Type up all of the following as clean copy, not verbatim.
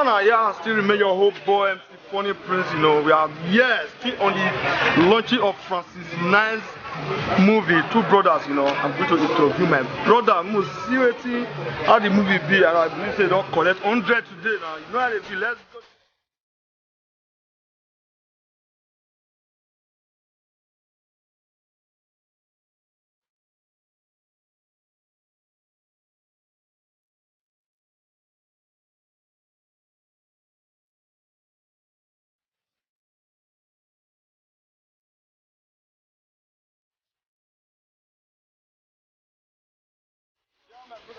Yeah, I still remain your hope boy, MC Funny Prince. You know, we are still on the launching of Francis Nine's movie, Two Brothers. You know, I'm going to interview my brother. Must see how the movie be, and I believe they don't collect 100 today. Now, you know how they feel. Let's go.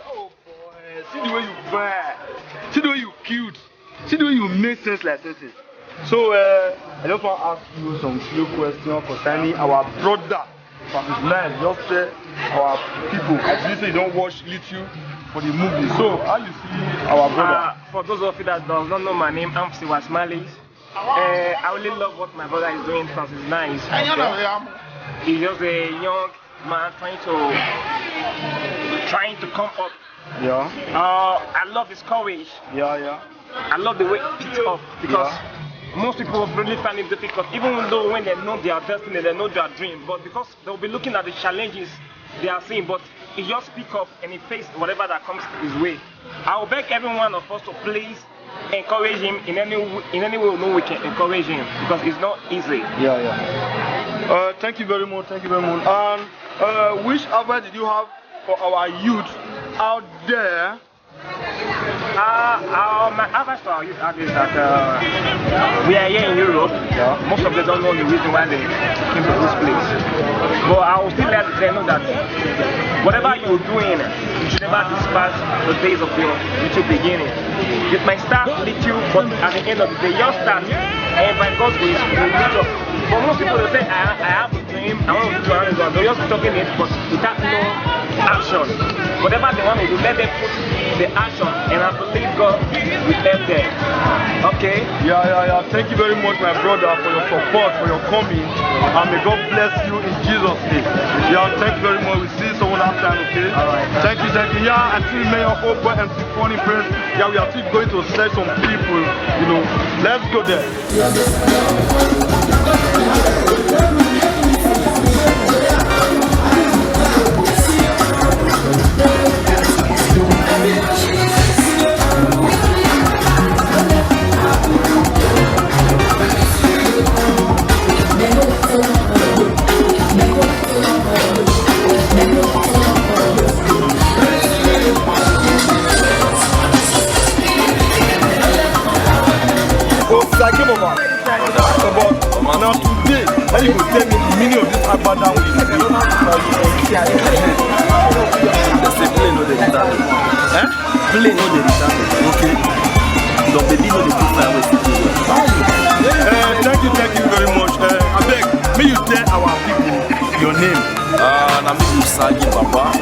Oh boy, see the way you vibe, see the way you cute, see the way you make sense like this. So I just want to ask you some few questions concerning our brother Francis Nine. Just tell our people, as you say you don't watch YouTube for the movie. So how you see our brother? For those of you that does not know my name, I'm Siwa Smileys. I really love what my brother is doing, Francis Nine. He's just a young man trying to come up. Yeah. I love his courage. Yeah. I love the way he picks up because most people really find it difficult, even though when they know their destiny, they know their dream, but because they'll be looking at the challenges they are seeing, but he just pick up and he face whatever that comes his way. I will beg every one of us to please encourage him in any way we know we can encourage him because it's not easy. Yeah. Thank you very much. And which advice did you have for our youth out there? My advice to our youth is that we are here in Europe. Yeah. Most of them don't know the reason why they came to this place. But I will still let them know that whatever you're doing, you should never despise the days of your YouTube beginning. It might start little, but at the end of the day, you start, and by God's grace, you will reach up. But most people will say, I have a dream, I want to do it, they're just talking it, but without no action. Whatever they want to do, let them put the action, and I believe God will help them. Okay? Yeah. Thank you very much, my brother, for your support, for your coming, and may God bless you in Jesus' name. Yeah, thank you very much. We'll see you some other time, okay? Alright. Thank you. Yeah, I still remain your hope boy, MC Funny Prince. Yeah, we are still going to search some people, you know. Let's go there. I came over. But now today, how you will tell me the meaning of this Agbada week? I don't know how to tell you. They say play no dey return. Play no dey return. Okay. The baby no dey put fire with Thank you very much. I beg, may you tell our people your name. Na me Usagi Baba.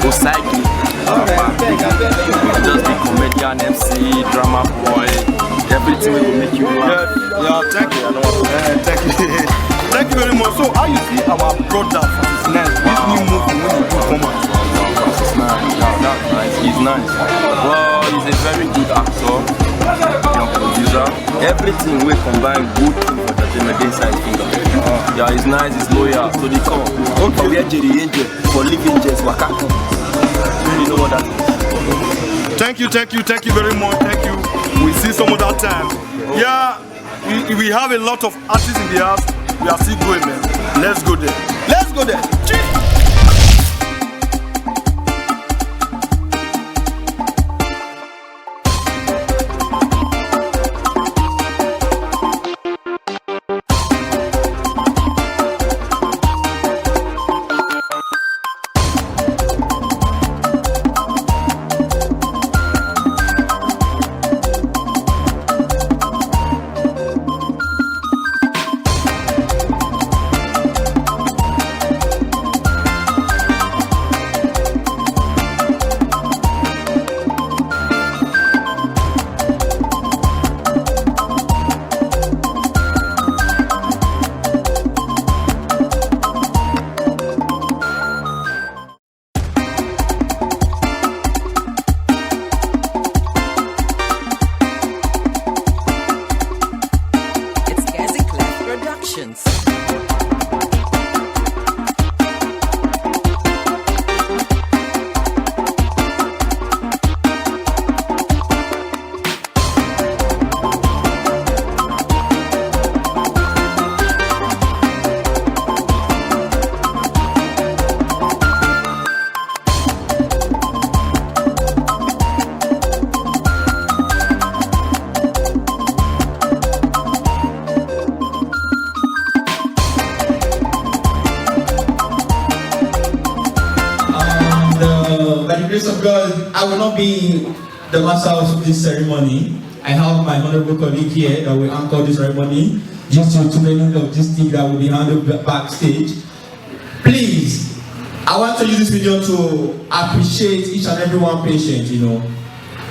Usagi Baba. I just be comedian, MC, drama boy. Everything will make you laugh. Yeah, thank you. Thank you very much. So, how you see our brother Francis Nine, this new movie when you do come out? Francis Nine, that's nice. He's nice. Well, he's a very good actor, young producer. Everything we combine good thing for entertainment inside finger. Yeah, he's nice, he's loyal, so they come. Okay. We are Jerry Angel for living just waka. You know what that is? Thank you very much. Thank you. We see some other time. Yeah, we have a lot of artists in the house. We are still going, man. Let's go there. grace of God, I will not be the master of this ceremony. I have my honorable colleague here that will anchor this ceremony. Just to many logistics that will be handled backstage. Please, I want to use this video to appreciate each and every one patient, you know.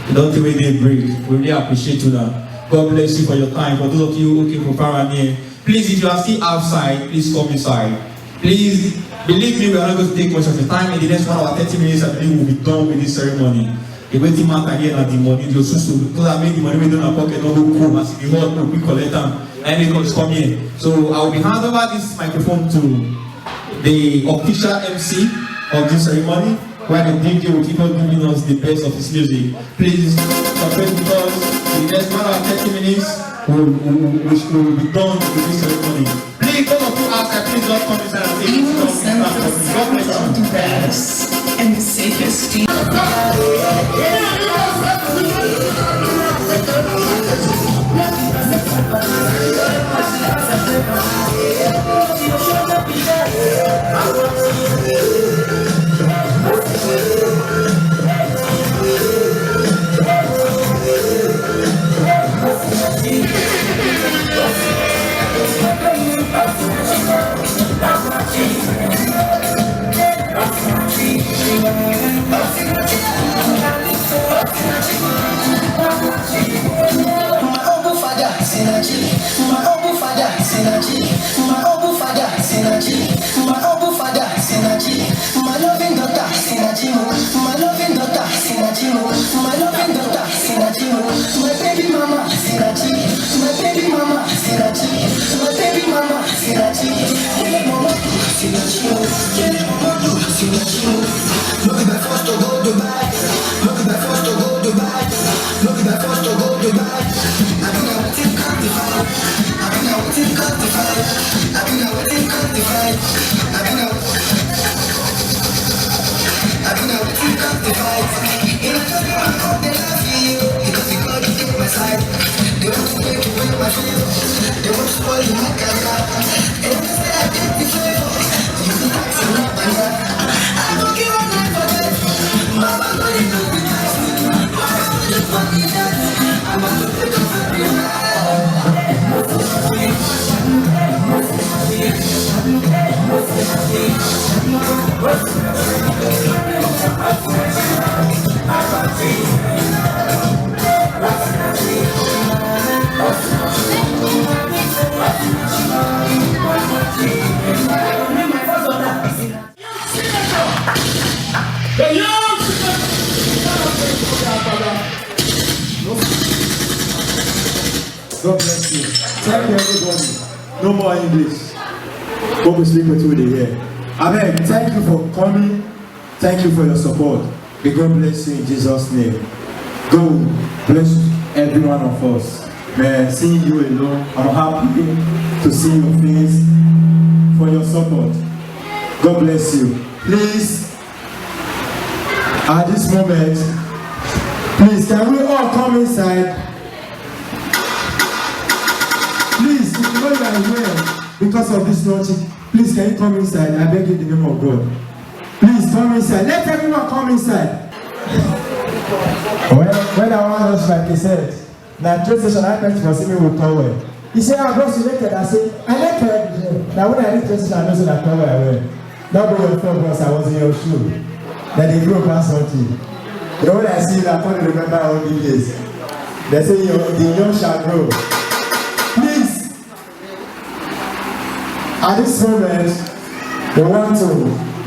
You don't think they break. We really appreciate you now. God bless you for your time. For those of you who came from far and near, please, if you are still outside, please come inside. Please, believe me, we are not going to take much of your time. In the next 1 hour, 30 minutes, I believe we'll be done with this ceremony. The waiting matter here at the money, because I made the money we don't have pocket, no go home, as if you want to quick collect them, and they come here. So I will be handing over this microphone to the official MC of this ceremony, where the DJ will keep on giving us the best of his music. Please, cooperate with us. In the next 1 hour, 30 minutes, we'll be done with this ceremony. Please, those of you outside, please don't come inside and say this. God bless you. The best and the safest. God bless you. Thank you, everybody. No more English. God will speak with you here. Amen. Thank you for coming. Thank you for your support. May God bless you in Jesus' name. God bless every one of us. May seeing you alone, I'm happy to see your face for your support. God bless you. Please, at this moment, please, can we all come inside? Please, if you know you are here because of this launching, please can you come inside? I beg you in the name of God. Please come inside. Let everyone come inside. When I want us like he said, now train station I went to see me with towel. He said, I got selected. I said, I like her. Now when I reach train station, I know that towel I wear. Not be your phone because I was in your shoe. Then they grew past something. You know when I see you, I can't remember all these days. They say the young shall grow. Please, at this moment, we want to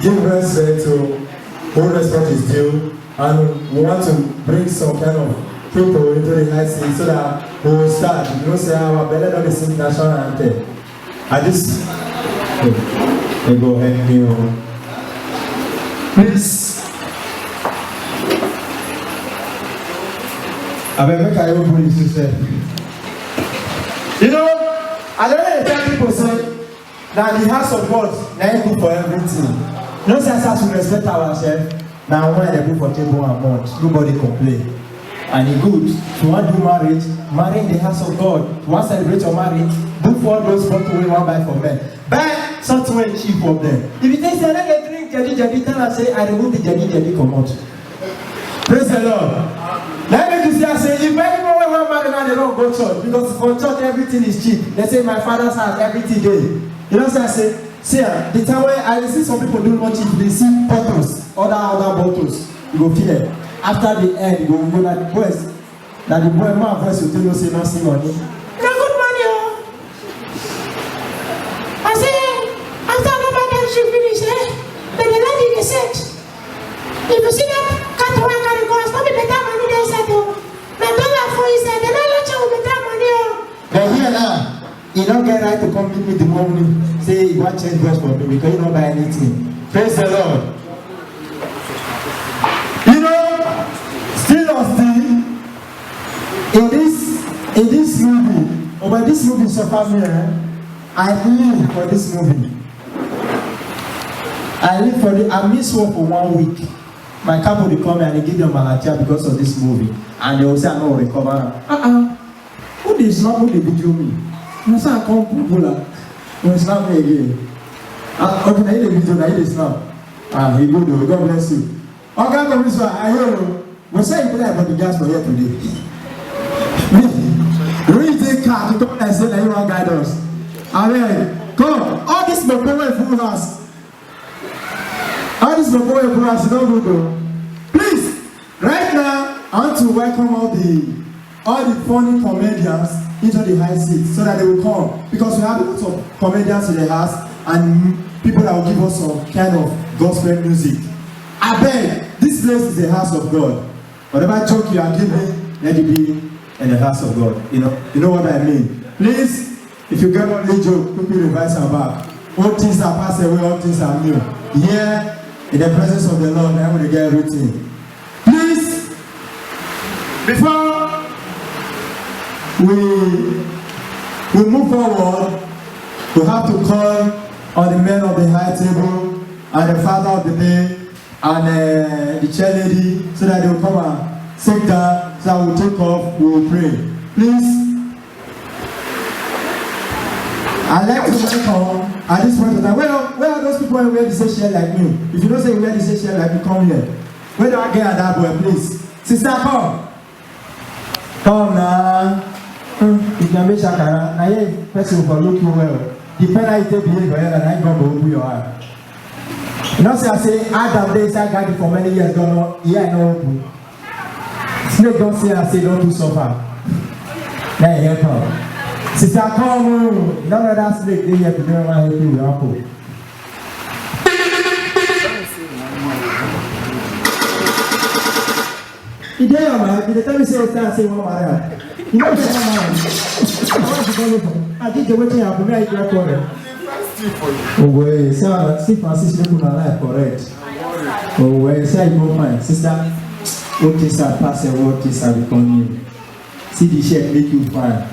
give respect to who respect is due, and we want to bring some kind of people into the high seat so that we will start. You know, say our belly don't sing national anthem. At this, they go ahead here. Please. I will make a open this system. You know, I don't know tell people say that the house of God na good for everything. No sense as we respect ourselves. Now when they go for table and month, nobody complain. And it good. If you want to do marriage, marry in the house of God. If you want to celebrate your marriage, do for those bottles we want buy for men. Buy something cheap of them. If you think say I don't drink jadi, tell us say I remove the jadi come out. Praise the Lord. Let me just say, if anyone will marry now, they don't go to church. Because for church, everything is cheap. They say, my father's house, everything day. You know what I say? See, the time where I see some people do not cheap, they see bottles, other bottles. You go feel it. After the end, you go like the boys. That the boy, my voice will tell you, say, not see money. No good money, oh. I say, after the battle should finish, then the lady is set. If you see that cat one carry go, it's not be better money they said, oh. My dollar for you said, they don't let you with better money, oh. But here now, you don't get right to come give me the money. Say, you want change voice for me because you don't buy anything. Praise the Lord. You know, still or still, in this movie, over this movie so far here, I live for this movie. I miss work for 1 week. My couple will come and they give them malaria because of this movie. And they will say, I'm not recover. Who did not who they video me? I say, I come popular. No, it's not me again. Okay, I need a video, I need a snap. He go do. God bless you. Okay, come this one. I hear you. We say you play about the gas for here today. Really take car to come and say that you want guide us. Amen. Come. All this my power full house. All this my power full house. Don't go though. Please, right now, I want to welcome all the funny comedians into the high seat so that they will come, because we have lots of comedians in the house and people that will give us some kind of gospel music. I beg, this place is the house of God. Whatever joke you are giving, let it be in the house of God. You know what I mean. Please, if you get one joke, quickly revise our back. All things are passed away, all things are new. Here, in the presence of the Lord, I'm going to get everything. Please, before we move forward, we have to call on the men of the high table and the father of the day and the chair lady so that they will come and sit down, so that we'll take off, we will pray. Please, I'd like to welcome at this point of time. Where are those people who wear the same shirt like me? If you don't say you wear the same shirt like me, come here. Where do I get at that boy, please? Sister, come. Come now. If you make shakara, now you person will look you well. The penalty take behavior and I go over your eye. You know, say I say Adam days I got it for many years, don't know. Yeah, I know. Snake don't say I say don't do suffer. Now you come. Sister, come. None of that snake they here to do my help you apple. The day of my, the time you say I say one man. You know what I did the waiting up, I recorded. Oh, wait, see Francis looking alive, correct. Oh, wait, say you go fine. Sister, what things are passing, what things are becoming. See the shirt make you fine.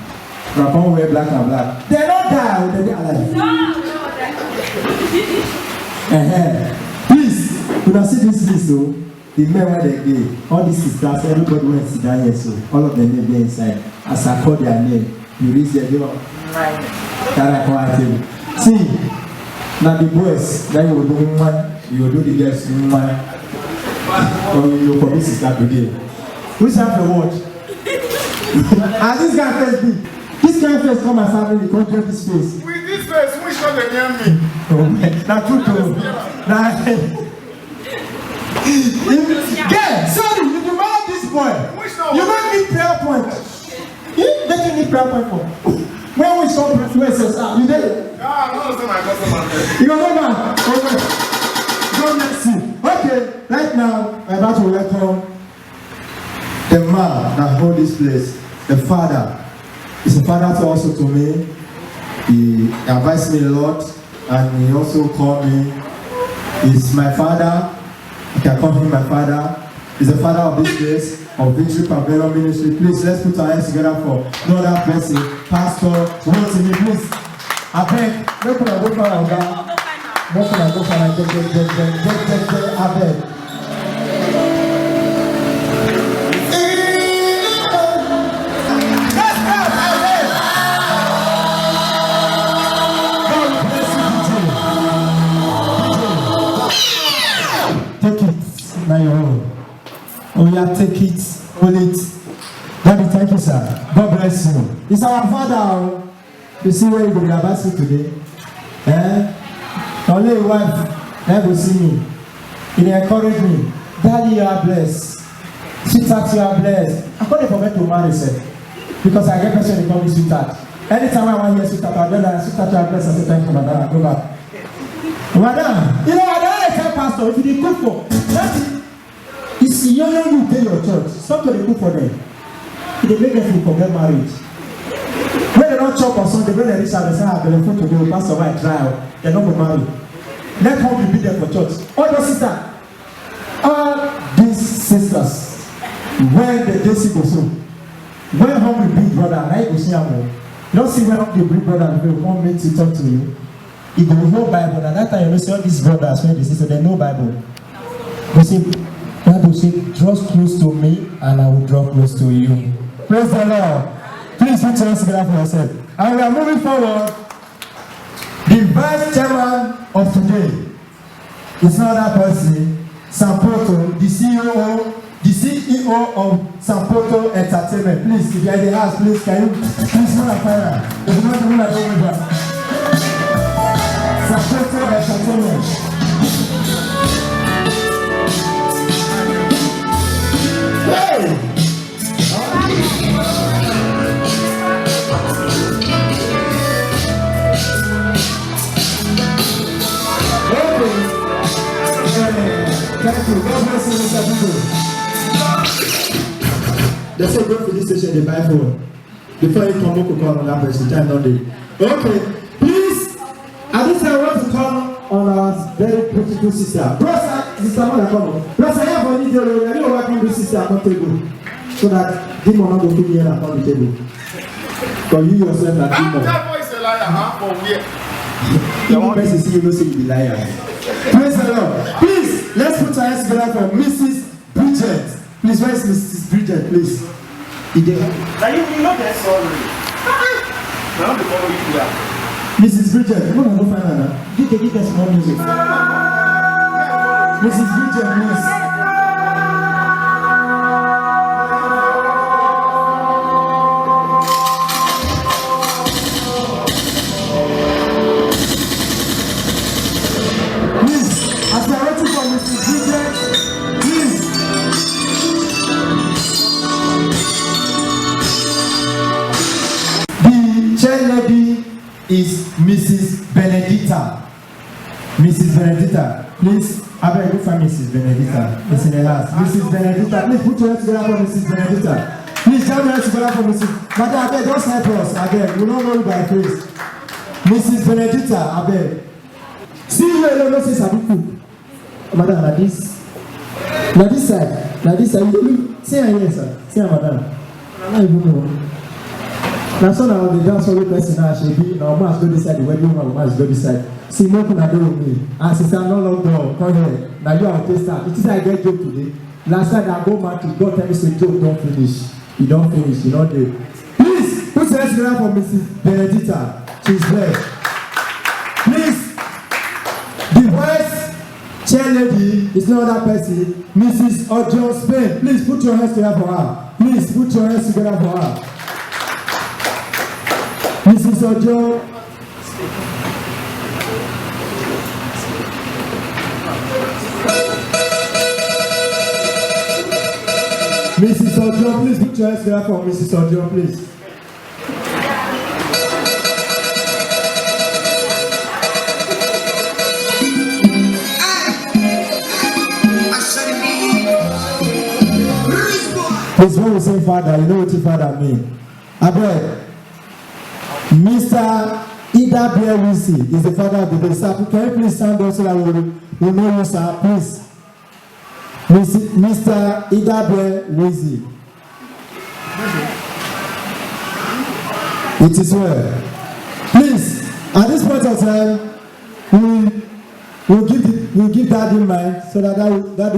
Rapon wear black and black. They don't die, they are alive. Please, you can see this list, so. The men where they gay, all these sisters, everybody went to sit down here, so all of them will be inside. As I call their name, you reach their door. See, now the boys, then you will do one, you will do the girls one, or you will commit sister today. Who's have the watch? And this guy first be. This guy first come and family, come to this face. With this face, which one they near me? Oh, now true. Yeah, sorry, you demand this boy. You don't need prayer point. You don't need prayer point for. When we saw prayer says, you did. Ah, no, my customer. You don't know man. God bless you. Okay, right now, I'm about to welcome the man that holds this place, the father. He's a father also to me. He advised me a lot, and he also called me. He's my father. I can call him my father. He's the father of this place, of Victory Pavilion Ministry. Please, let's put our hands together for no other person, Pastor Rotimi, please. I beg, no put a go for our God. No put a go for our God. I beg. Take it, now your own. Oh yeah, take it, hold it. Daddy, thank you, sir. God bless you. It's our father. You see where you go about you today? Only your wife never see me. He encouraged me. Daddy, you are blessed. Sweetheart, you are blessed. I couldn't forget to marry, sir. Because I get person to call me sweetheart. Anytime I want to hear sweetheart, I tell sweetheart, you are blessed. I say, thank you, madam. I go back. Madam, you know, I don't tell pastor, if you did cook for, it's you pay your church. Stop to cook for them. They make them forget marriage. When they don't chop or something, when they reach out, they say, I have to go, pastor, why trial? They're not going to marry. Let home be there for church. All your sisters, all these sisters, when the JC goes home, when home will big brother, and I go see them, you don't see when the big brother will come meet to talk to you. If there is no Bible, at that time you know see all these brothers when they say they know Bible. They say, Bible say, draw close to me and I will draw close to you. Praise the Lord. Please put your hands together for yourself. And we are moving forward. The vice chairman of today is not that person, Sampoto, the CEO of Sampoto Entertainment. Please, if you are in the house, please, can you please not a fire? If not, you not over there. Sampoto Entertainment. Hey! Thank you. God bless you, Mr. People. They say go for this station, the Bible. Before you come, you call on that person. Time not day. Okay. Please, at this time, I want to call on our very beautiful sister. Brother, sister, I want to come on. Brother, I have only the road. I don't welcome this sister at the table. So that demon not go fit here at the table. Because you yourself are demon. That voice a liar, huh? For where? The one person see you know say you be liar. Praise the Lord. Please, let's put our hands together for Mrs. Bridget. Please, where is Mrs. Bridget, please? Now you know that sorry. Now the follow you there. Mrs. Bridget, you want to go find her now? Give us more music. Mrs. Bridget, please. Is Mrs. Benedita. Mrs. Benedita, please. I beg you find Mrs. Benedita. It's in the house. Mrs. Benedita, please put your hands together for Mrs. Benedita. Please jam your hands together for Mrs. Madam, I beg, don't help us. I beg, we don't know you by grace. Mrs. Benedita, I beg. See you alone, no say sabi cook. Madam, like this. Like this side. Like this side. You see her here, sir. See her, madam. I don't even know. Now, so now the dance only person now should be now must go this side, the wedding woman must go this side. See, no can I do with me. And sister, no longer come here. Now you are a taster. It is I get joke today. Last time I go back to God tell me say joke don't finish. You don't finish, you don't do. Please put your hands together for Mrs. Benedita. She's blessed. Please, the vice chair lady is no other person, Mrs. Ojo Spain. Please put your hands together for her. Please put your hands together for her. Mrs. Ojo. Mrs. Ojo, please put your hands together for Mrs. Ojo, please. Please, when we say father, you know what your father mean. I beg. Mr. Ida Biawisi is the father of the day. Sir, can you please stand up so that we know you, sir, please. Mr. Ida Biawisi. It is well. Please, at this point of time, we'll give that in mind so that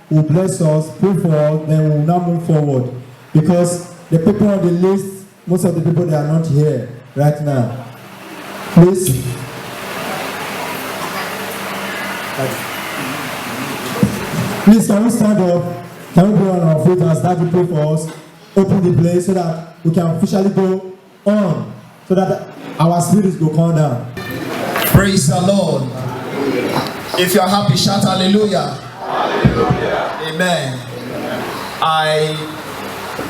will bless us, pray for us, then we'll now move forward. Because the people on the list, most of the people they are not here right now. Please. Please, can we stand up? Can we go on our feet and start to pray for us? Open the place so that we can officially go on, so that our spirits go calm down. Praise the Lord. If you are happy, shout hallelujah. Hallelujah. Amen. I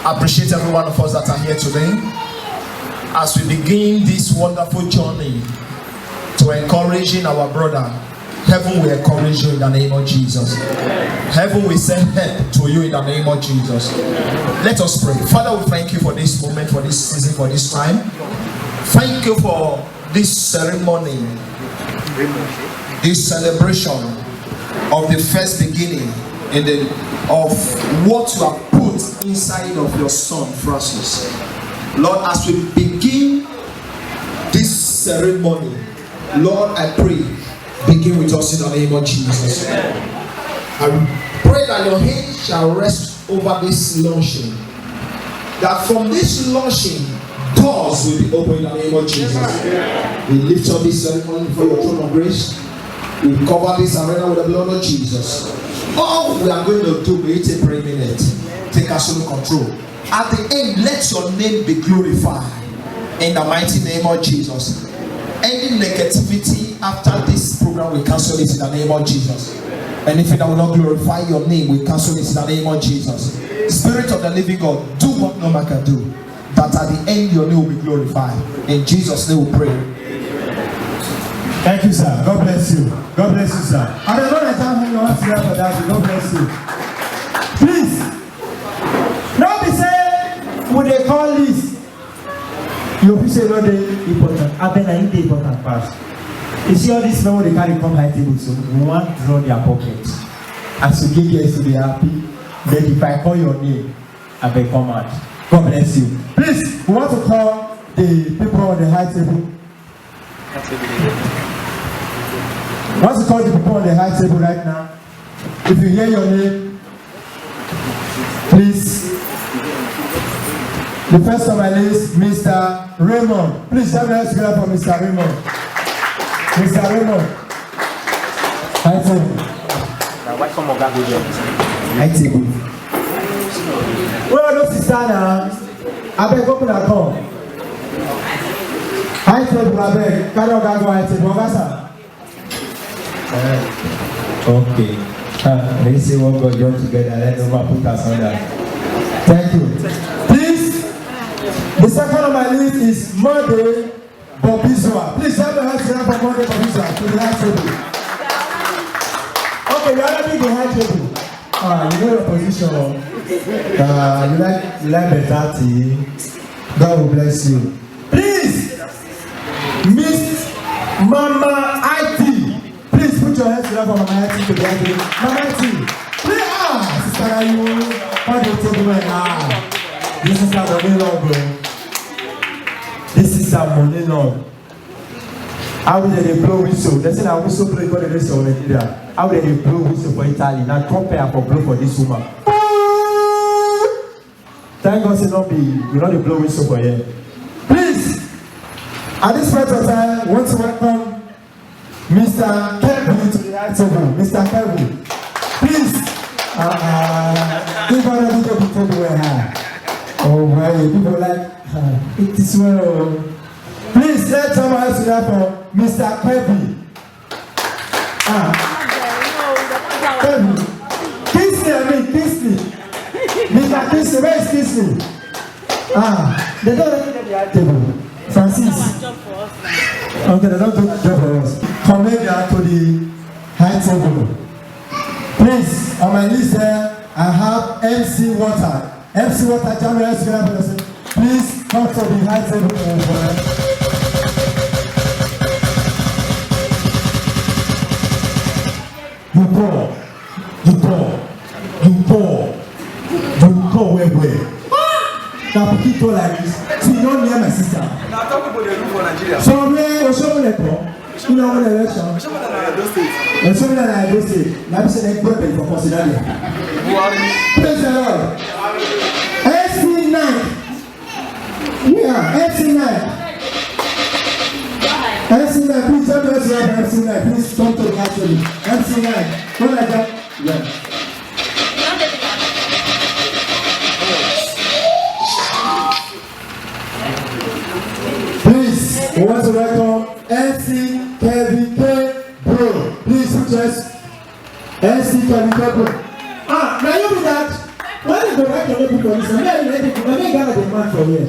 appreciate every one of us that are here today as we begin this wonderful journey to encouraging our brother. Heaven will encourage you in the name of Jesus. Heaven will send help to you in the name of Jesus. Let us pray. Father, we thank you for this moment, for this season, for this time. Thank you for this ceremony, this celebration of the first beginning of what you have put inside of your son Francis. Lord, as we begin this ceremony, Lord, I pray, begin with us in the name of Jesus. I pray that your hand shall rest over this launching. That from this launching, doors will be open in the name of Jesus. We lift up this ceremony before your throne of grace. We cover this arena with the blood of Jesus. All we are going to do, we take a minute. Take absolute control. At the end, let your name be glorified in the mighty name of Jesus. Any negativity after this program, we cancel it in the name of Jesus. Anything that will not glorify your name, we cancel it in the name of Jesus. Spirit of the living God, do what no man can do, that at the end your name will be glorified. In Jesus' name we pray. Thank you, sir. God bless you. God bless you, sir. I don't know that time you want to for that. God bless you. Please, don't be saying, would they call this? You will say, no, they important. I bet I need the important part. You see all this now, they carry come high table, so we want to draw their pocket. As you get guys to be happy, then if I call your name, I beg come out. God bless you. Please, we want to call the people on the high table. We want to call the people on the high table right now. If you hear your name, please. The first on my list, Mr. Raymond. Please have us together for Mr. Raymond. Mr. Raymond. High table. Now, why come on back with you? High table. Well, no, sister, now. I beg, open that door. High table, I beg. Carry on, go high table. Okay. Let's see what God joined together. Let's put us on that. Thank you. Please, the second on my list is Monday Bobizwa. Please have a hand together for Monday Bobizwa to the high table. Okay, you already the high table. You know your position. You like better tea. God will bless you. Please, Miss Mama IT. Please put your hands together for Mama IT to the high table. Mama IT. Please, sister, you on the table right now. This is our money lord, bro. This is our money lord. How will they blow whistle? They say that whistle play for the rest of Nigeria. How will they blow whistle for Italy? Now compare for blow for this woman. Thank God, we not the blow whistle for here. Please, at this point of time, I want to welcome Mr. Kevin to the high table. Mr. Kevin, please, give her a little bit of the way. Oh, my, people like, it is well. Please, let someone else do for Mr. Kevin. Kevin. Kingsley. Mr. Kingsley, where is Kingsley? They don't let the table. Francis. Okay, they don't do job for us. Come here to the high table. Please, on my list here, I have MC Water. MC Water, please come to the high table. You go where? Now put it like this. See, you don't near my sister. Now talk about the room for Nigeria. So where was show me the you know what election? Show me the Edo State. Let me say they put it for consideration. Praise the Lord. FC9. Yeah, FC9. FC9, please tell me what's your FC9. Please come to the actually. FC9. What like that? Yeah. pictures. MC can come. Ah, now you do that. Why you go back to the people? Listen, let me gather the man from here.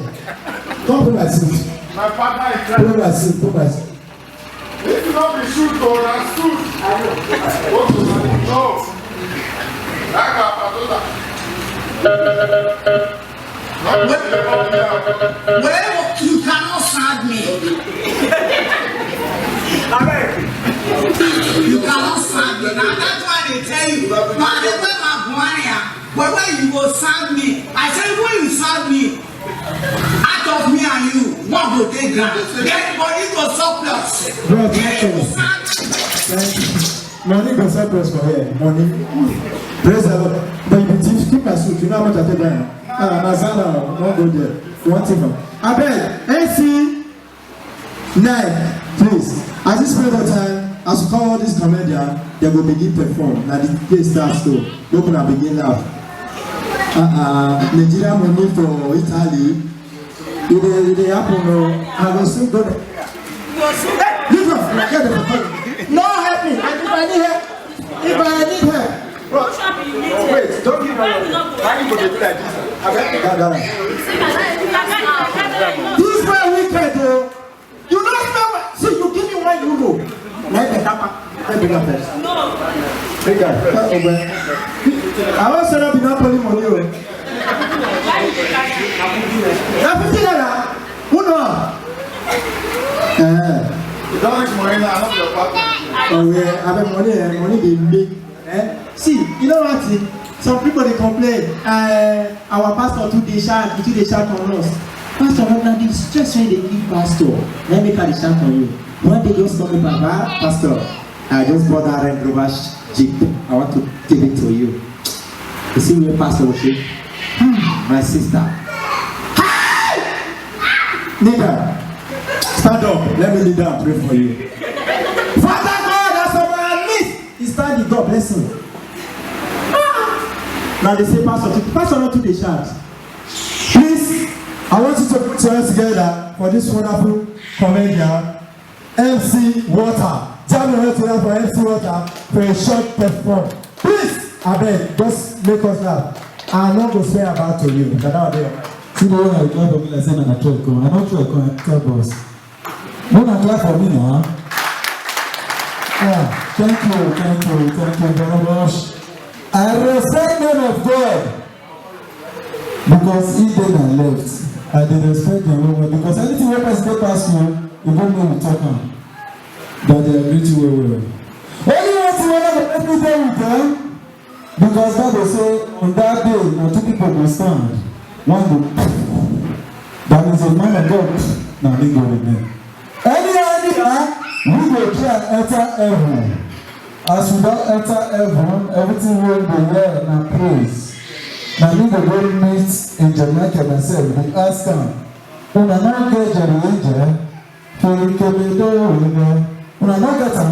Come put my seat. My partner is trying. Put my seat. Put my seat. This is not the shoot or a suit. No. Well, you cannot serve me. You cannot serve me. Now that's why they tell you. But the way but when you will serve me, I said when you serve me, out of me and you, one will take ground. Everybody go surplus. Money go surplus for here. Money. Praise the Lord. But if you keep my suit, you know how much I take down. Mazana, don't go there. One thing. Abel, AC 9, please. At this point of time, as you call all this comedian, they will begin perform. Now the place starts to open and begin laugh. Nigeria money for Italy. If they happen, I will still go there. Leave off. No help me. If I need help. Wait, don't give me why you go to do like this? This very wicked, though. You don't know. See, you give me €1. Let me tap. Let me go first. No. Hey guys, I want to set up in Napoli money. Now, $50. Who knows? You don't like money now, I'm not your partner. Oh yeah, I have money they make. See, you know what? Some people they complain. Our pastor too they shout on us. Pastor, now the stress when they give pastor, let me carry shout on you. One day just tell me, Baba, pastor, I just bought that Range Rover Jeep. I want to give it to you. You see me, pastor, okay? My sister. Hi! Nigga, stand up. Let me kneel down and pray for you. Father God, that's what I miss. He stand the door, bless him. Now they say, pastor not to the shout. Please, I want you to put your hands together for this wonderful comedian, MC Water. Jam your hands together for MC Water for a short performance. Please, I beg, just make us laugh. I'm not going to say about to you. But now there. See the one I clap for me like saying I'm a truck. I'm not sure I can tell boss. Don't clap for me now. Yeah, thank you very much. I respect the name of God because he did and left. I did respect the woman because anything we pass you, you don't know we talk on. But they agree to well. Only one thing I let me tell with them because God will say on that day, now 2 people will stand. One will that is a man of God. Now they go with them. Anyhow, we will try and enter heaven. As we don't enter heaven, everything will be there and praise. Now we go meet in Jamaica myself. We ask him, una not get Jamaica, for you can be there. Una not get him.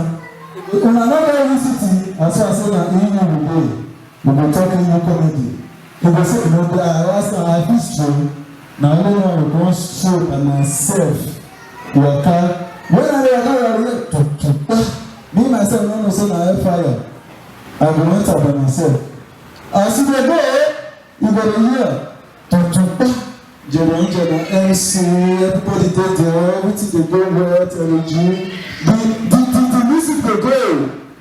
Una not get every city. As I said, that we will talk in your comedy. He will say, no, I ask him, I feel strong. Now I don't know how to go straight and myself. When I me myself, no, so I have fire. I will enter by myself. As you go, you go to hear. General MC, everybody did there, everything they go well, technology. The music they go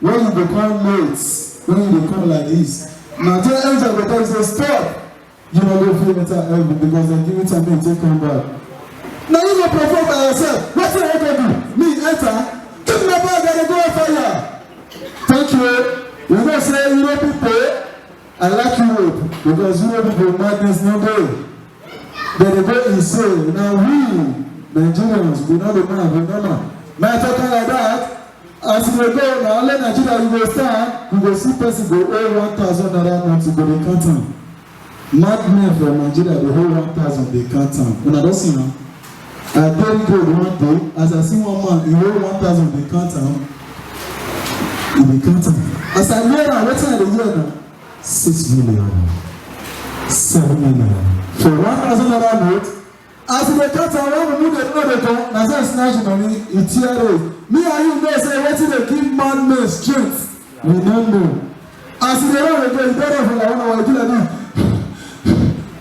when you become late, when you become like this. Now tell angel the time say stop. You know go feel better because they give it time to come back. Now you go perform by yourself. What's the heck do? Me enter. Give my bag and go on fire. Thank you. You know say you know people. I like Europe because Europe people madness no day. They go insane. Now we Nigerians we know the man we know man. Now talking like that. As you go now, all Nigeria you go stand. You go see person go owe $1,000 note to go to count. Madmen from Nigeria the whole 1,000 they count. When I don't see now. I very good one day, as I see one man, he wrote 1,000 they count him. He be counting. As I hear now, what's the year now? 6 million. 7 million. For $1,000 note, as they count him, when we move the other, now say snatch money, he tear it. Me and you know say, what did they give madmen strength? We don't know. As they run again, they run for like 1 hour, do like this.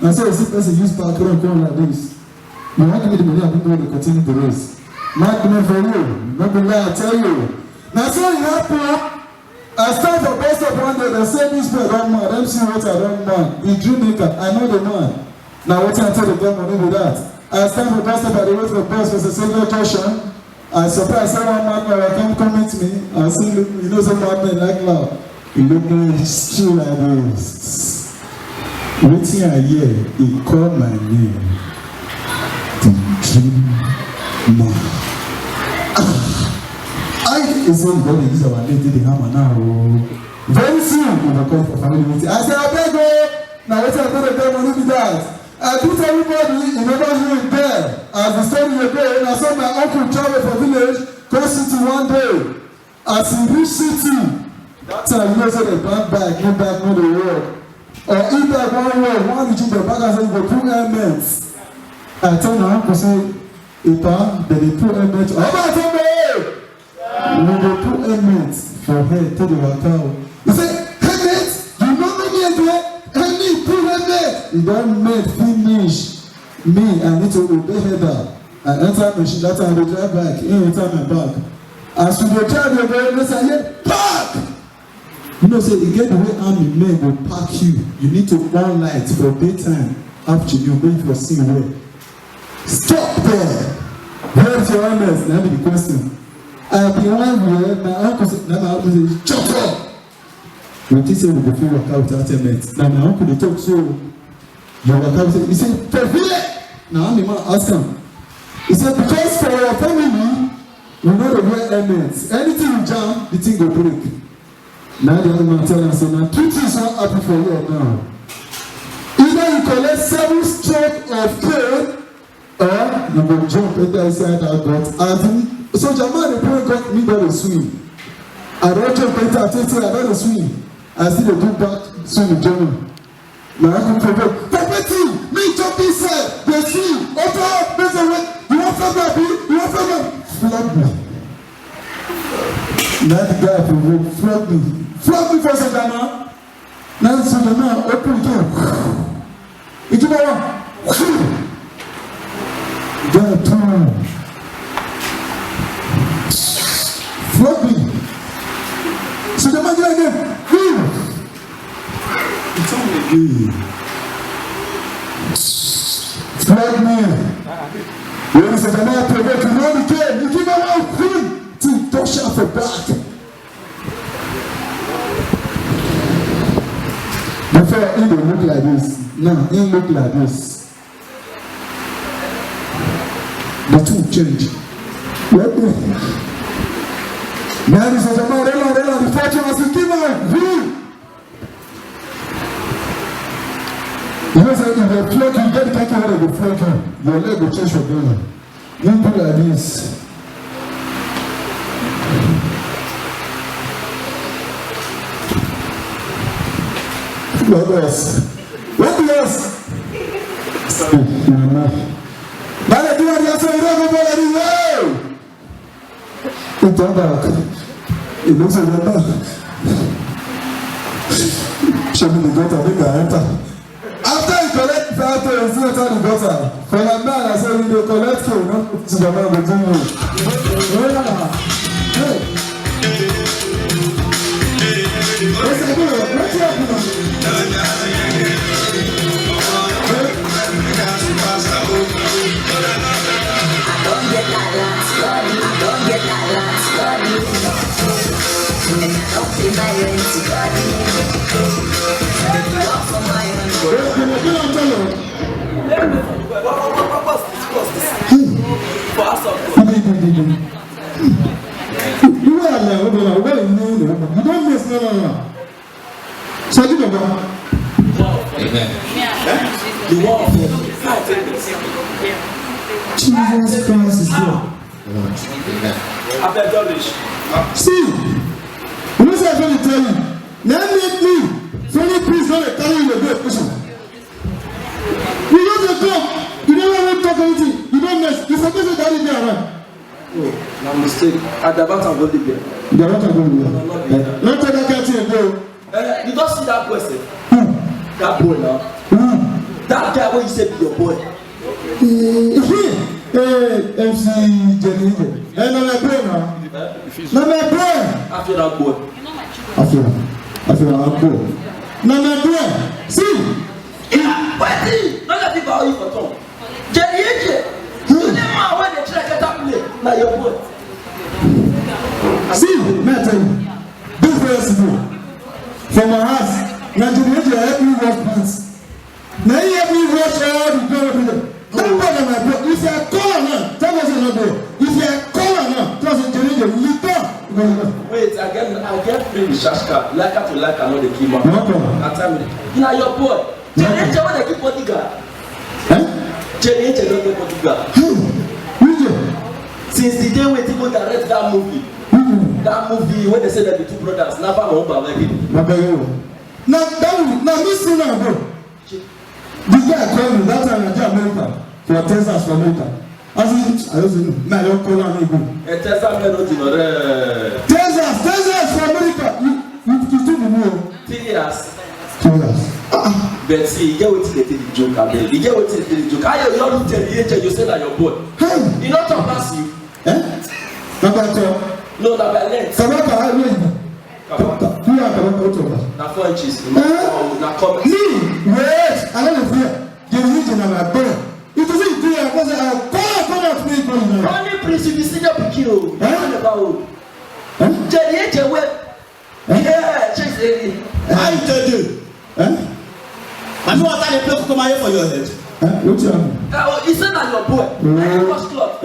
And so you see person use background going like this. You want to give me the money and people will continue the race. Not going for you. Not going to lie, I tell you. Now so you happen. I start for best of one day, they say this boy don't man. Them see what I don't man. He drew maker. I know the man. Now what I tell the get money with that. I stand for best of I wait for best for the single question. I surprise someone man now come meet me. I say look, you know some man like loud. You look still like this. Waiting a year, he called my name. The dream man. I is going to use our lady the hammer now. Very soon we will come for family meeting. I said, I beg you. Now what's I going to tell money with that? I put everybody in order here there. As the story will go, and I saw my uncle travel from village, go city one day. As he reached city, that time you know say the bank back, no the work. Or if that one way, one reaching the back and say, you go put elements. I tell my uncle, say, Ipa, then they put elements. Oh, my God, when they put elements for her, tell the worker. He say, elements, you know me again? Helmet, put helmet. He don't make finish. Me, I need to obey her. I enter machine, that time I drive back. He enter my back. As we go drive, they say, yeah, park! You know, say, you get the way army men will park you. You need to on light for daytime. Afternoon, wait for see where. Stop there. Where's your honest? That be the question. I be one where my uncle said, chop up. When he said we go fit work out without helmet. Now my uncle dey talk so. You work out he say, for here. Now I'm the man ask him. He said, because for our family, we know dey wear helmets. Anything you jam, the thing go break. Now the other man tell am say, now 2 things wan happen for you now. Either you collect 7 strokes of cane, or you go jump enter inside that gut. So Jamal dey pray God me don dey swim. I don jump enter I don dey swim. I still dey do back swim journey. My uncle Pepeti, me jump inside, dey swim, open, make a way. You wan flog me abi? You wan flog me? Flog me. Na the guy for flog me. Flog me for Sojana. Na Sojana open door. Ijubawa. Guy turn. Flog me. So the man again. It's only me. Flog me. When he said, I'm not prepared to run again. You give me one thing to touch out for back. Before he don't look like this. Now he look like this. The two change. Let me. Now he says, I'm not ready, the fortune has to give me. You know, say, if you're floating, you get the kind of the floating, your leg will change for them. You do like this. What else? What else? Sorry, now they do what you say, you don't go like this. He turned back. He looks at them. Show me the gutter, make I enter. After you collect that, you see enter the gutter. For your man, I said, you collect you, no? To the man, go do you. Hey. What's that doing? What's happening? Don't get that last body. Don't get that last body. And I don't pay my rent body. They do all for my own. You are like, you don't miss no. So you don't go. The wall of Jesus Christ is here. See, you know what I'm trying to tell you? Now let me. Very please don't carry you the great person. You don't talk. You don't want to talk anything. You don't mess. You're supposed to carry me around. Oh, my mistake. At the back of the The back of the That boy now. That guy when you say be your boy. MC Jenny. Hey, no, my boy now. No, my boy. I feel that boy. I feel that boy. No, my boy. See. Wait, not that people are you for Tom. Jenny, you never when they try to get up play. Now your boy. See, may I tell you, this very simple. From my house, now Jenny help me wash pants. Now you help me wash all the clothes. Don't bother my boy. If you are calling now, tell us another. If you are calling now, tell us Jenny, you don't. Wait, I get free with Shashka. Like to like another key man. No problem. I tell me, now your boy. Jenny, when they keep bodyguard. Jenny, don't get bodyguard. Since the day when people direct that movie, when they say that the two brothers, never know about it. Now listen now, bro. This guy called me that time I did America for Texas for America. I don't know. Now you call me go. Texas for America. You still know. 3 years. 2 years. But see, you get what they did the joke, Abel. You get what they did the joke. I you don't tell the you say that your boy. Hey, you not talk past you. No, na by length. Kabaka, na 4 inches. Na comment. Wait, I don't fear. You need to know my boy. It doesn't do it because I call to me. Only Prince you see your pikin. Jenny web. Yeah, check it. I tell you. I know what I play come here for your head. What you have? He said that your boy. Now you was cloth.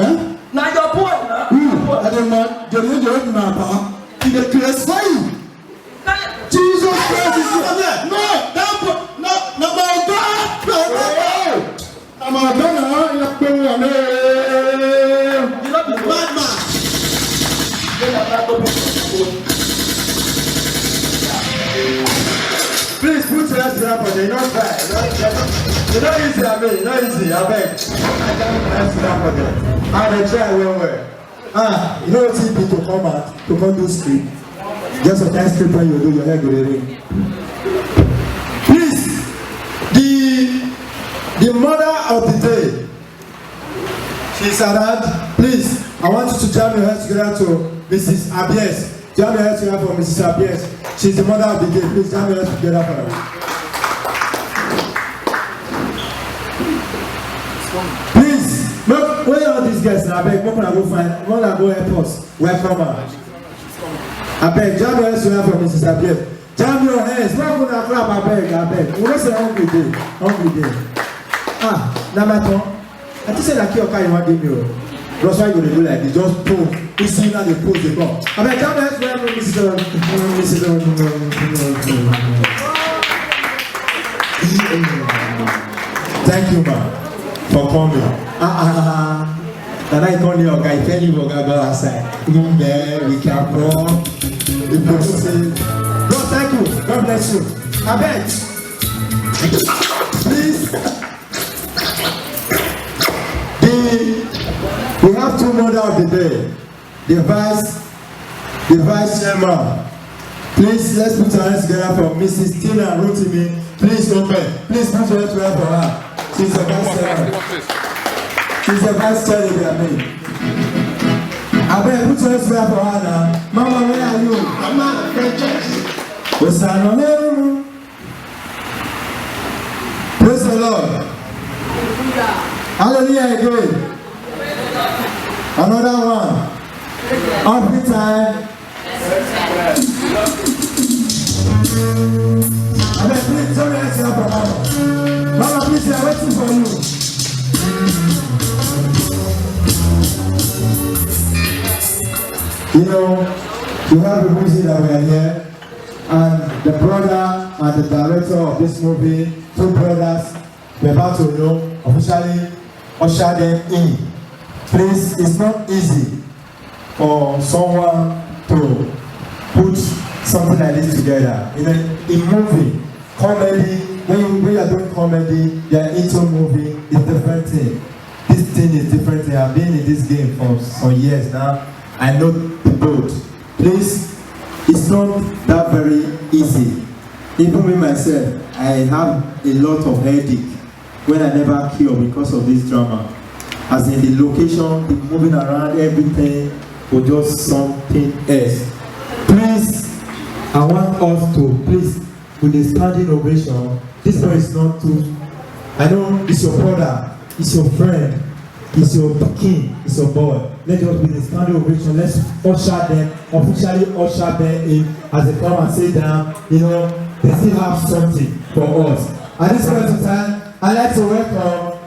Now your boy now. I don't know. Jenny don't know. In the class fine. Jesus Christ is here. No, my God. No, my God. You not the madman. Please put your hands up on the not try. You know easy, I mean, not easy, I beg. I can't hands up on them. I will try well. You know what people to come out, to come do script. Just a time script when you do your hair go the ring. Please, the mother of the day, she's around. Please, I want you to jam your hands together to Mrs. Abies. Jam your hands together for Mrs. Abies. She's the mother of the day. Please jam your hands together for her. Please, look, where are these guys? I beg, when I go find, when I go help us, welcome her. I beg, jam your hands together for Mrs. Abies. Jam your hands. Why would I clap? I beg. We don't say hungry day. Now my turn. I just said that you can't give me. That's why you do like this. Just pose. You see now they pose the ball. I beg, jam your hands together for Mrs. Thank you, man. For coming. And I call you guy, tell you what I go outside. We can go. The person says, God, thank you. God bless you. I beg. Please. We have two mother of the day. The vice chairman. Please, let's put our hands together for Mrs. Tina Rotimi. Please open. Please put your hands together for her. She's the vice chairman. She's the vice chairman. I beg, put your hands together for her now. Mama, where are you? Mama, praise the Lord. Hallelujah again. Another one. Every time. I beg, please, tell me hands together for Mama. Mama, please, I'm waiting for you. You know, we have a reason that we are here, and the brother and the director of this movie, two brothers, we're about to officially usher them in. Please, it's not easy for someone to put something like this together. In movie, comedy, when we are doing comedy, you are into movie, it's different thing. This thing is different thing. I've been in this game for some years now. I know the boat. Please, it's not that very easy. Even me myself, I have a lot of headache when I never cure because of this drama. As in the location, the moving around, everything was just something else. Please, I want us to, please, with a standing ovation, this boy is not too, I know it's your brother, it's your friend, it's your king, it's your boy. Let us with a standing ovation, let's usher them, officially usher them in as they come and sit down, you know, they still have something for us. At this point in time, I'd like to welcome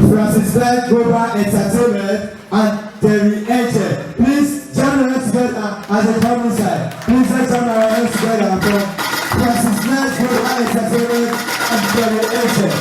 Francis Light Global Entertainment and Terry Angel. Please join us together as they come inside. Please let's join our hands together for Francis Light Global Entertainment and Terry Angel.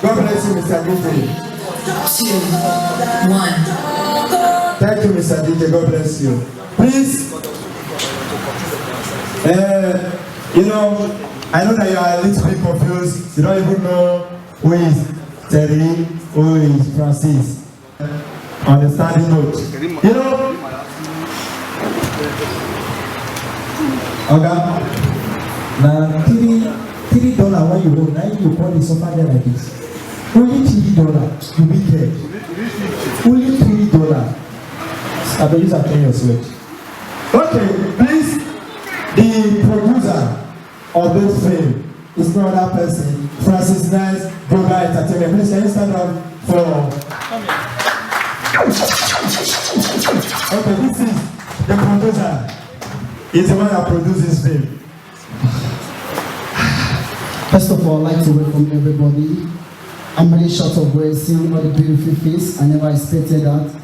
God bless you, Mr. DJ. 2, 1. Thank you, Mr. DJ. God bless you. Please, you know, I know that you are a little bit confused. You don't even know who is Terry, who is Francis. On the standing note, you know, okay. Now, $3 when you hold, now you call the sofa there like this. Only $3, you be dead. Only $3. I believe I can your sweat. Okay, please, the producer of this film is no other person, Francis Nice Global Entertainment. Please, can you stand up for... Okay, this is the producer. He's the one that produced this film. First of all, I'd like to welcome everybody. I'm really short of words, seeing all the beautiful face. I never expected that.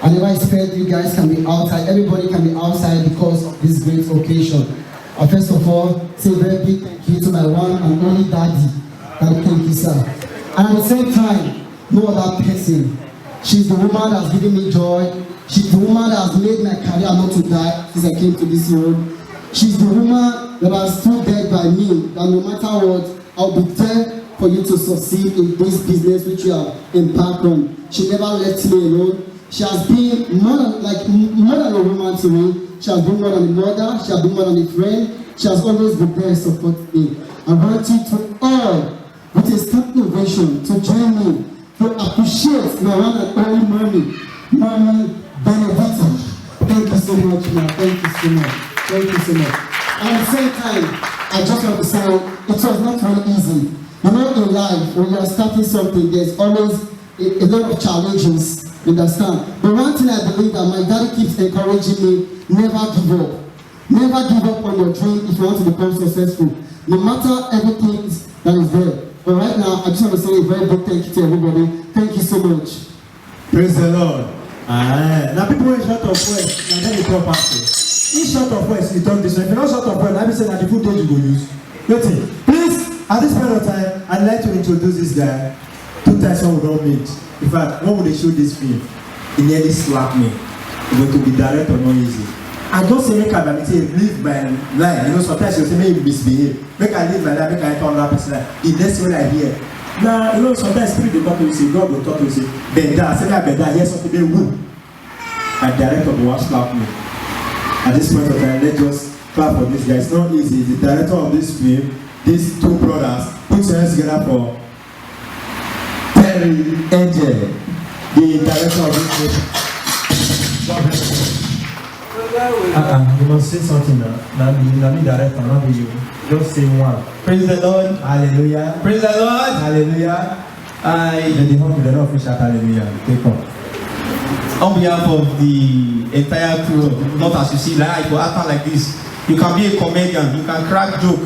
I never expected you guys can be outside. Everybody can be outside because of this great occasion. First of all, say a very big thank you to my one and only daddy. Thank you, sir. And at the same time, no other person. She's the woman that's given me joy. She's the woman that has made my career not to die since I came to this world. She's the woman that has stood there by me, that no matter what, I'll be there for you to succeed in this business which you have embarked on. She never left me alone. She has been more than a woman to me. She has been more than a mother. She has been more than a friend. She has always been there to support me. I want you to all, with a start innovation, to join me to appreciate my one and only Mommy Benedetta. Thank you so much, man. Thank you so much. Thank you so much. And at the same time, I just want to say it was not very easy. You know, in life, when you are starting something, there's always a lot of challenges. You understand? But one thing I believe that my daddy keeps encouraging me: never give up. Never give up on your dream if you want to become successful. No matter everything that is there. But right now, I just want to say a very big thank you to everybody. Thank you so much. Praise the Lord. Now people who short of words, now then you talk pastor. In short of words, you talk this way. If you're not short of words, I be saying that the food you go use. Listen, please, at this point of time, I'd like to introduce this guy. 2 times one we don't meet. In fact, when they show this film, he nearly slapped me. But to be direct or not easy. I just say make I live my life. You know, sometimes you say make you misbehave. Make I live my life, make I turn that person. The next one I hear. Now, you know, sometimes spirit will talk to you, say, God will talk to you, say, Benda, say that Benda, hear something, they will. And director will slap me. At this point of time, let's just clap for this guy. It's not easy. The director of this film, these 2 brothers, put your hands together for Terry Angel, the director of this film. God bless you. You must say something now. Not me director, not you. Just say one. Praise the Lord. Hallelujah. Praise the Lord. Hallelujah. The home with the Lord fish at hallelujah. Take off. On behalf of the entire crew, not as you see, like you act like this. You can be a comedian, you can crack joke,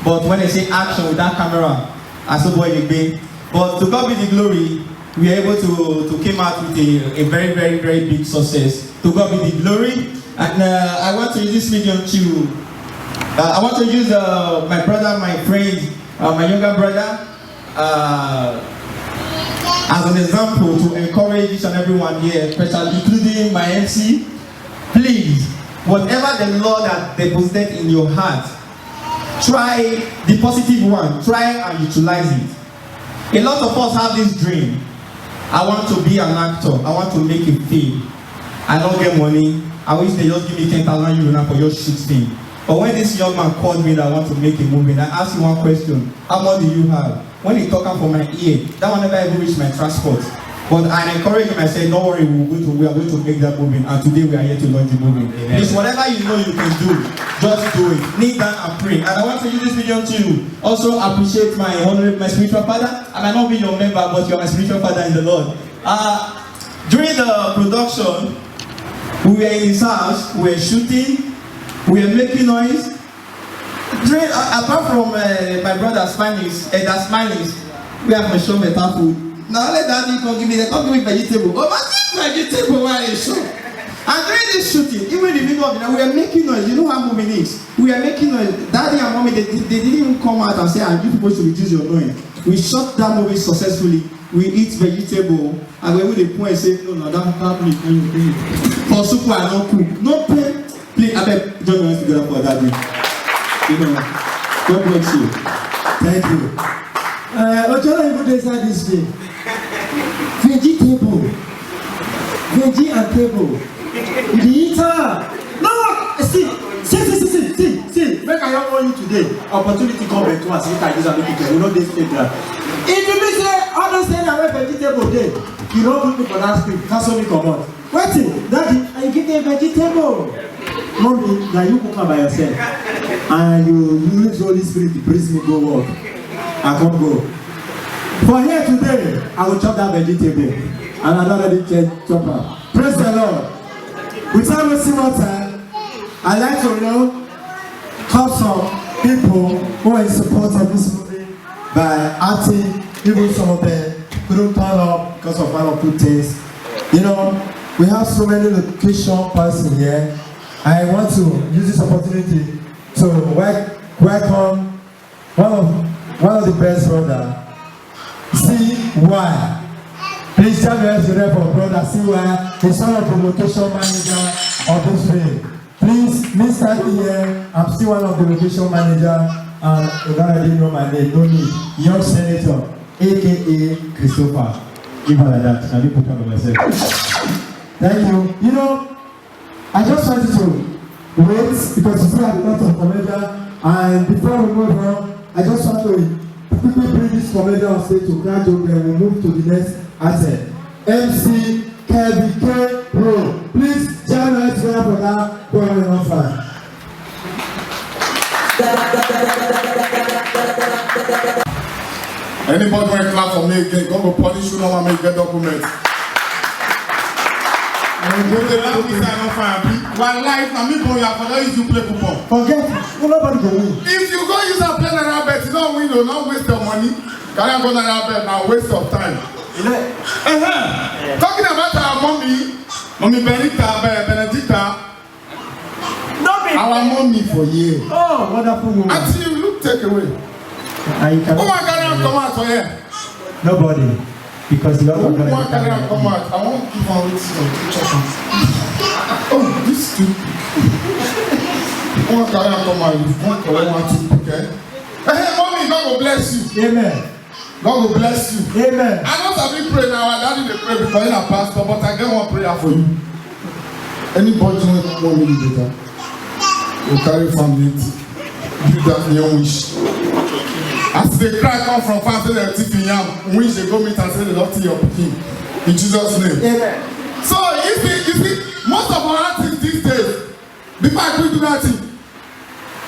but when they say action with that camera, I so boy you be. But to God be the glory, we are able to came out with a very, very, very big success. To God be the glory. And I want to use this medium to, I want to use my brother, my friend, my younger brother, as an example to encourage each and everyone here, especially including my MC. Please, whatever the Lord has deposited in your heart, try the positive one, try and utilize it. A lot of us have this dream. I want to be an actor, I want to make a film. I don't get money. I wish they just give me 10,000 euro now for your shoot thing. But when this young man called me that I want to make a movie, I asked him one question: how much do you have? When he talking from my ear, that one never even reached my transport. But I encouraged him, I said, don't worry, we are going to make that movie, and today we are here to launch the movie. It's whatever you know you can do, just do it. Kneel down and pray. And I want to use this video to also appreciate my spiritual father. I might not be your member, but you are my spiritual father in the Lord. During the production, we were in his house, we were shooting, we were making noise. Apart from my brother Spanish, that's Spanish, we have a show better food. Now let daddy come give me vegetable. Oh, my vegetable while they show. And during this shooting, even in the middle of it, we are making noise. You know how moving is. We are making noise. Daddy and mommy, they didn't even come out and say, you people should reduce your noise. We shot that movie successfully. We eat vegetable, and when they point and say, no, that family can you bring for soup and no cook. No pain. Please, I beg, join us together for that day. You know, God bless you. Thank you. Ojola even decide this thing. Vegetable. Veggie and table. The eater. No, see. Make I help you today. Opportunity come back to us. You can use and make it. We know this thing. If you say, understand that vegetable day, you don't look for that script. Cancel me come on. Wait, daddy, I give you a vegetable. Mommy, now you cook by yourself. And you use the Holy Spirit to praise me, go work. I can't go. For here today, I will chop that vegetable. And I don't let it chop up. Praise the Lord. Without wasting more time, I like to have some people who are in support of this movie by acting. Even some of them couldn't turn up because of one or two things. You know, we have so many location persons here. I want to use this opportunity to welcome one of the best brothers, CY. Please tell me as the rep of brother CY, the son of the location manager of this film. Please, Mr. here, I'm still one of the location manager, and you don't already know my name, no need. Young Senator, aka Christopher. Give her like that, I need to put on myself. Thank you. You know, I just wanted to wait because you still have a lot of comedian, and before we move on, I just want to quickly bring this comedian on stage to crack joke, then we'll move to the next item. MC Kevin K. Pro. Please join us together for that going on fire. Anybody want to clap for me again? God will punish you, no one make get documents. One life, now me go here for that you play football. Forget it. Nobody can win. If you go use a play another bet, you don't win, you don't waste your money. Can I go another bet now? Waste of time. Talking about our mommy Benedicta. Our mommy for you. Oh, wonderful woman. Until you look take away. Who want to come out for here? Nobody. Because you are not going to come out. I want to give out some pictures. Oh, this stupid. Who want to come out? You want to, okay? Hey, mommy, God will bless you. Amen. God will bless you. Amen. I know some people pray now. I daddy they pray because you're a pastor, but I get one prayer for you. Anybody who want me to do that? You carry family, do that in your wish. As they cry come from family, they're tipping yam. Wish they go meet and say they love to your king. In Jesus' name. Amen. So you see, most of our artists these days, before I quit do that thing,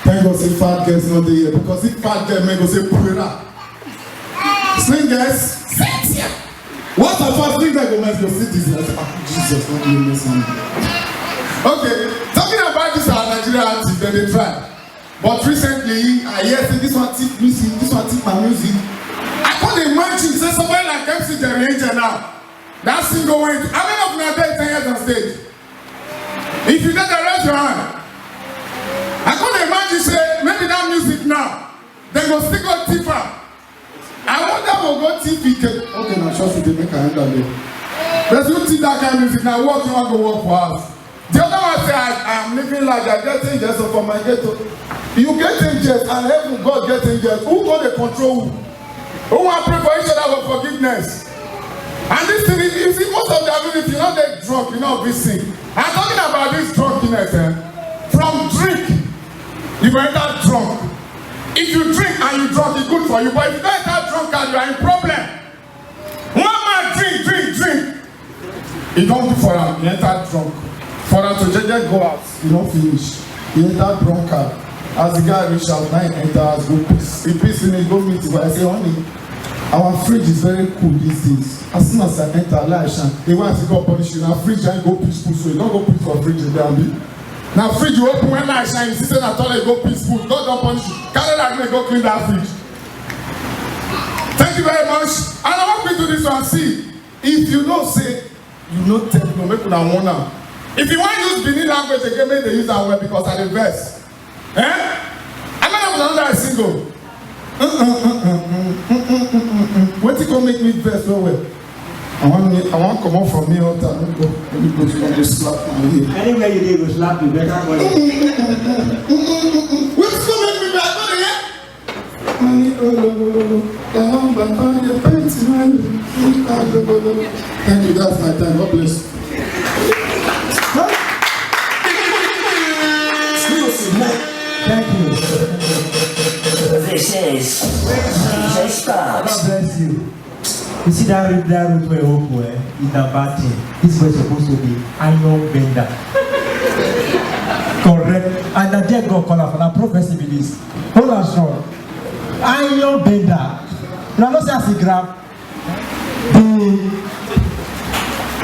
thank God say fat girls not there because if fat girl may go say purera. Slingers, sit here. What of us slinger go mess your cities? Jesus, what do you mess on? Okay, talking about this our Nigerian artists, then they try. But recently, I hear say this one tip music, this one tip my music. I can't imagine say somebody like MC Jerry Angel now. That single went. How many of you are there 10 years on stage? If you did the raise your hand. I can't imagine say maybe that music now. They go still go tipper. I wonder we'll go tip. Okay, now sure they make a hand on it. But you tip that kind of music now. What you want to work for us? The other one say I am living like I get angels from my ghetto. You get angels and heaven God get angels. Who got the control? Who want to pray for each other for forgiveness? And this thing is, you see, most of the ability, you're not that drunk, you're not busy. I'm talking about this drunkenness. From drink, you will enter drunk. If you drink and you drunk, it's good for you. But if you don't enter drunk, you are in problem. One man drink. He don't do for him, he enter drunk. For them to just go out, you don't finish. He enter drunkard. As the guy reach out, 9 enters, go piss. He piss in it, go meet it. I say, honey, our fridge is very cool these days. As soon as I enter, they want to go punish you. Now fridge and go peaceful, so you don't go piss for fridge in there. Now fridge you open when light shine, you see that toilet go peaceful. God don't punish you. Carry that me go clean that fridge. Thank you very much. And I want you to this one. See, if you know say, you know tell you make una wanna. If you want to use Benin language again, make they use that word because I the verse. I'm not another single. What you gonna make me verse so well? I want to come out from me all the time. Let me go to slap my head. Anywhere you go slap you better. What's gonna make me back on here? Thank you, that's my time. God bless you. Thank you. This is DJ Sparks. God bless you. You see that route where Opo is a bad thing. This was supposed to be iron bender. Correct. And the dead God call for that prophecy with this. Hold on, strong. Iron bender. Now, let's say as he grab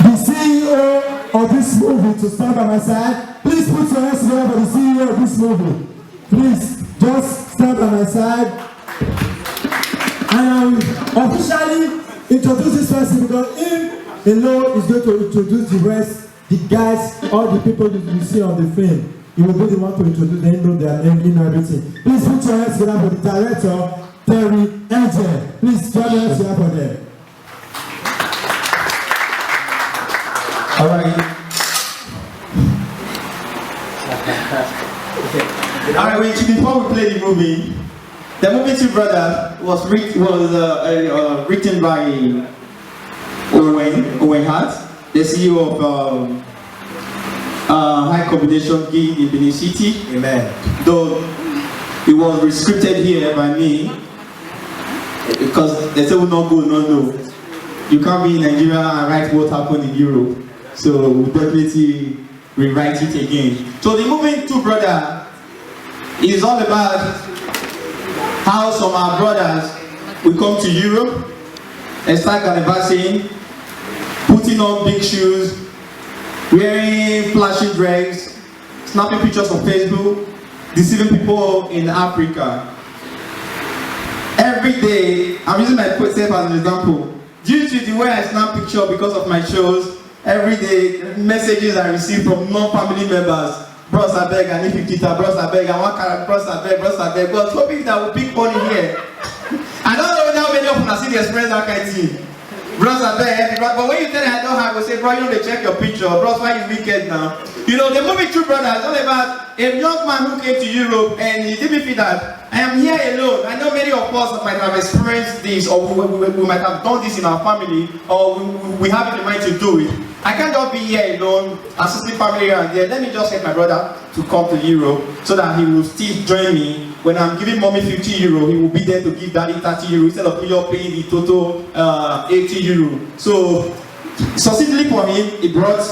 the CEO of this movie to stand by my side. Please put your hands together for the CEO of this movie. Please, just stand by my side. And I will officially introduce this person because him alone is going to introduce the rest, the guys, all the people you see on the film. He will be the one to introduce them, know their name, you know everything. Please put your hands together for the director, Terry Angel. Please put your hands together for them. All right. All right, before we play the movie Two Brothers was written by Owen Hart, the CEO of High Combination Gig in Benin City. Amen. Though it was restricted here by me because they say we not go, no, no. You can't be in Nigeria and write what happened in Europe. So we'll definitely rewrite it again. So the movement Two Brother is all about how some of our brothers will come to Europe and start canvassing, putting on big shoes, wearing flashy dresses, snapping pictures on Facebook, deceiving people in Africa. Every day, I'm using myself as an example. Due to the way I snap pictures because of my shows, every day messages I receive from non-family members. Bros, I beg, I need 50, bros, I beg, I want carrot, bros, I beg. But hoping that will pick money here. I don't know how many of them see the express that kind of thing. Bros, I beg, but when you tell them I don't have, I say, bro, you know they check your picture. Bros, why you wicked now? You know, the movie Two Brothers is all about a young man who came to Europe and he didn't feel that I am here alone. I know many of us might have experienced this, or we might have done this in our family, or we have it in mind to do it. I can't just be here alone, assisting family here and there. Let me just get my brother to come to Europe so that he will still join me. When I'm giving mommy 50 euro, he will be there to give daddy 30 euro instead of me just paying the total 80 euro. So, succinctly for him, he brought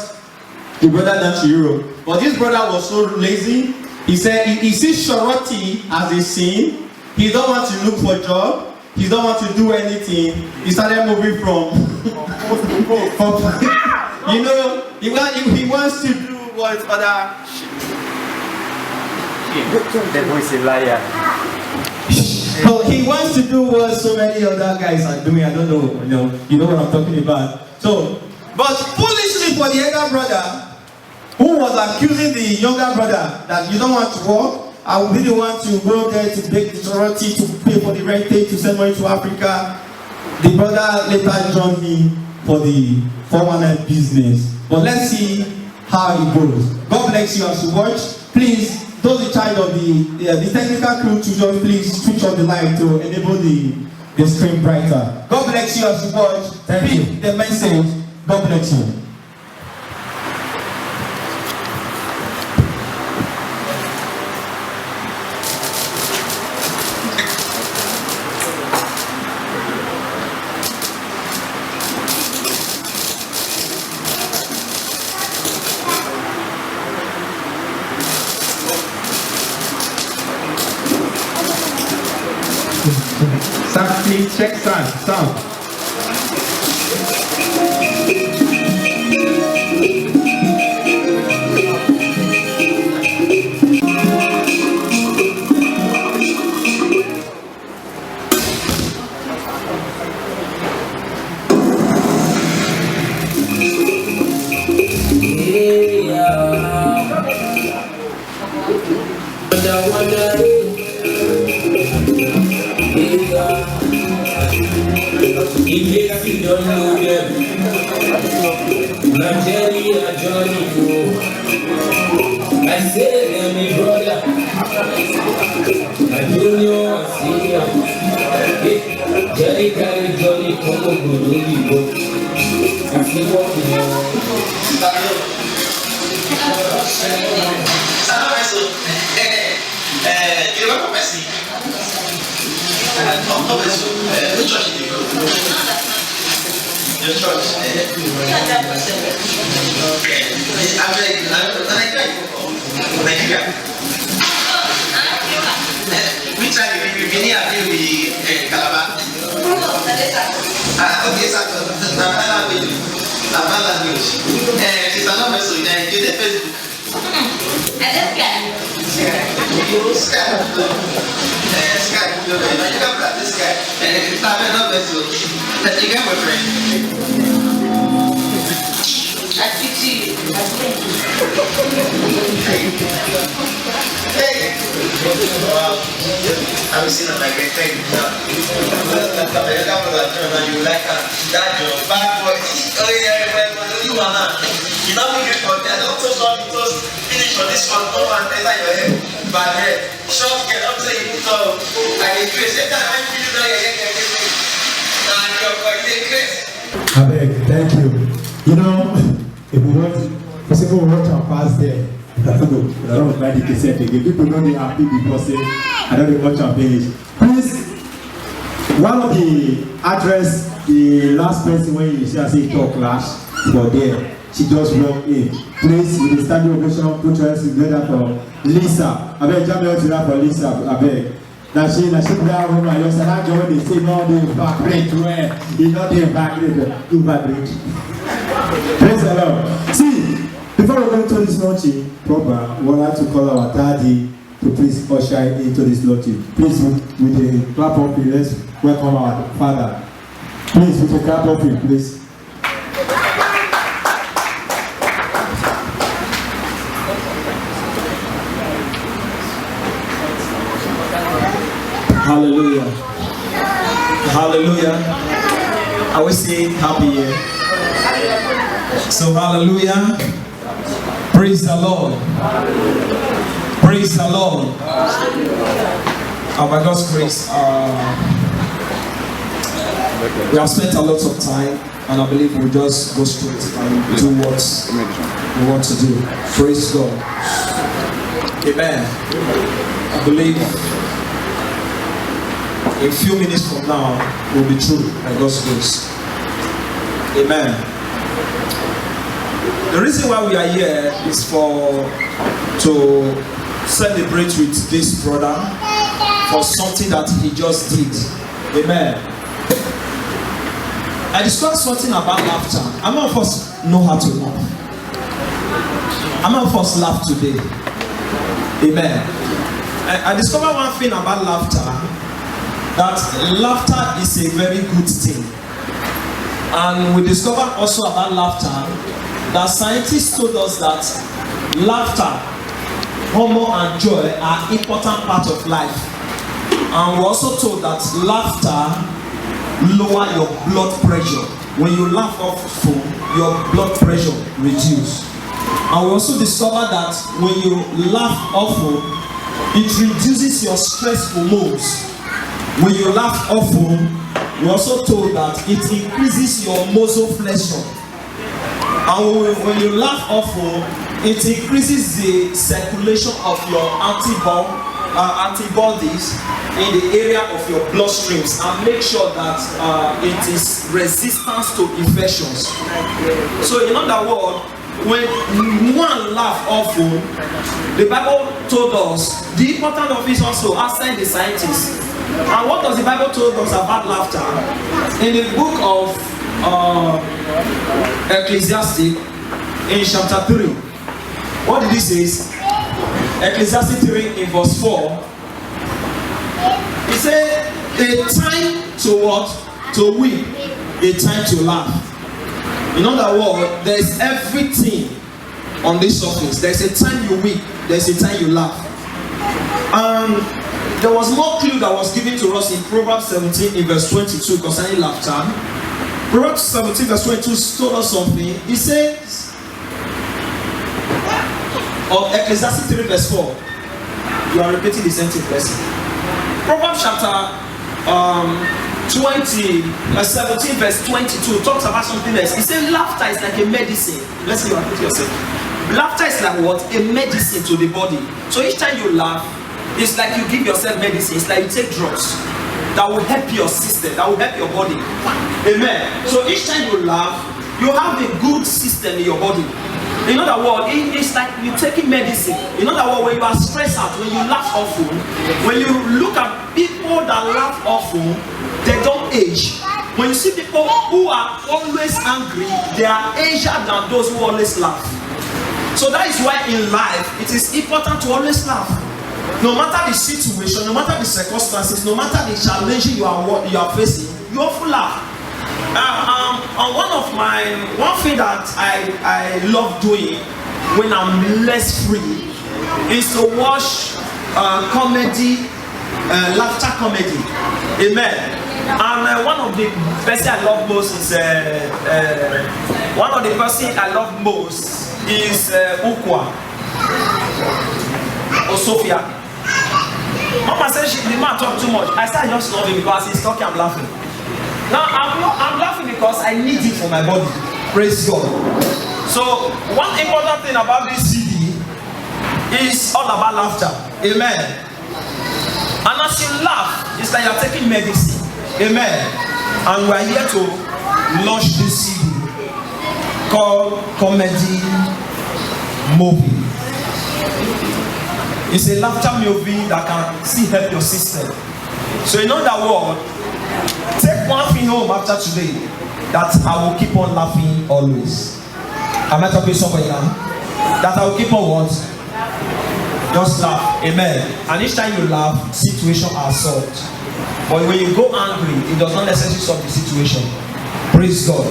the brother down to Europe. But this brother was so lazy. He said he sees surety as a sin. He don't want to look for a job. He don't want to do anything. He started moving from you know, he wants to do what other The boy is a liar. So he wants to do what so many other guys are doing. I don't know, you know what I'm talking about. So, but foolishly for the elder brother, who was accusing the younger brother that you don't want to work, I will be the one to go there to beg the sorority to pay for the rentage to send money to Africa. The brother later joined me for the 419 business. But let's see how it goes. God bless you as you watch. Please, those in charge of the technical crew to just please switch on the light to enable the screen brighter. God bless you as you watch. Thank you. The message. God bless you. Sound, please check sound. In case you don't know them, Nigeria Johnny Go. I say them my brother, my junior and senior. Jerry carry Johnny Congo Gololi Go. I see what you know. You remember Messi? Not Messi. Which church did you go to? Your church. Nigeria. Which time you been here? You be Calabar. Okay, so Nava language. She's not Messi. Then you the Facebook. And this guy. Skype, you can practice Skype, and if you have enough vessel, then you get my friend. I pity you. Hey! Wow. I was seeing my great thing. You like that job, bad boy. Oh, yeah, you are not. You're not looking for that. Don't just finish on this one, no one enter your head. Bad head. Short get up to you. So, I get crazy. Every time I feel that you're crazy. Nah, you're quite crazy. I beg, thank you. You know, If we want, we watch our pass there. I don't buy the cassette again. People know they happy because I don't watch our finish. Please, one of the address, the last person when you see say talk clash for there, she just walked in. Please, with the standing ovation, put your hands together for Lisa. I beg, jump out to that for Lisa. I beg. Now she that woman, you said, I join they say, no, they vibrate where? You know, they vibrate. You vibrate. Praise the Lord. See, before we go into this launching proper, we want to call our daddy to please usher into this launching. Please, with a clap of it, let's welcome our father. Please, with a clap of it, please. Hallelujah. Hallelujah. I will say happy year. So hallelujah. Praise the Lord. Praise the Lord. By God's grace, we have spent a lot of time, and I believe we'll just go straight and do what we want to do. Praise God. Amen. I believe in a few minutes from now will be true by God's grace. Amen. The reason why we are here is to celebrate with this brother for something that he just did. Amen. I discussed something about laughter. How many of us know how to laugh? How many of us laugh today? Amen. I discovered one thing about laughter, that laughter is a very good thing. And we discovered also about laughter that scientists told us that laughter, humor and joy are important part of life. And we also told that laughter lower your blood pressure. When you laugh often, your blood pressure reduces. And we also discovered that when you laugh often, it reduces your stress hormones. When you laugh often, we also told that it increases your muscle-flexure. And when you laugh often, it increases the circulation of your antibodies in the area of your bloodstreams and make sure that it is resistant to infections. So in other words, when one laugh often, the Bible told us the importance of it also outside the scientists. And what does the Bible tell us about laughter? In the book of Ecclesiastes, in chapter 3, what did he say? Ecclesiastes 3 in verse 4. He said, a time to what? To weep, a time to laugh. In other words, there's everything on this surface. There's a time you weep, there's a time you laugh. And there was more clue that was given to us in Proverbs 17 in verse 22 concerning laughter. Proverbs 17 verse 22 told us something. He says, or Ecclesiastes 3 verse 4, you are repeating the same thing, blessing. Proverbs chapter 17 verse 22 talks about something else. He said laughter is like a medicine. Let's see, you repeat yourself. Laughter is like what? A medicine to the body. So each time you laugh, it's like you give yourself medicine. It's like you take drugs that will help your system, that will help your body. Amen. So each time you laugh, you have a good system in your body. In other words, it's like you taking medicine. In other words, when you are stressed out, when you laugh often, when you look at people that laugh often, they don't age. When you see people who are always angry, they are aged than those who always laugh. So that is why in life, it is important to always laugh. No matter the situation, no matter the circumstances, no matter the challenge you are facing, you often laugh. One thing that I love doing when I'm less free is to watch comedy, laughter comedy. Amen. And one of the person I love most is Ukwa or Sophia. Mama says the man talk too much. I started just loving because he's talking, I'm laughing. Now I'm laughing because I need it for my body. Praise God. So one important thing about this CD is all about laughter. Amen. And as you laugh, it's like you're taking medicine. Amen. And we are here to launch this CD called Comedy Movie. It's a laughter movie that can still help your system. So in other words, take one thing home after today, that I will keep on laughing always. Am I talking to somebody now? That I will keep on what? Just laugh. Amen. And each time you laugh, situations are solved. But when you go angry, it does not necessarily solve the situation. Praise God.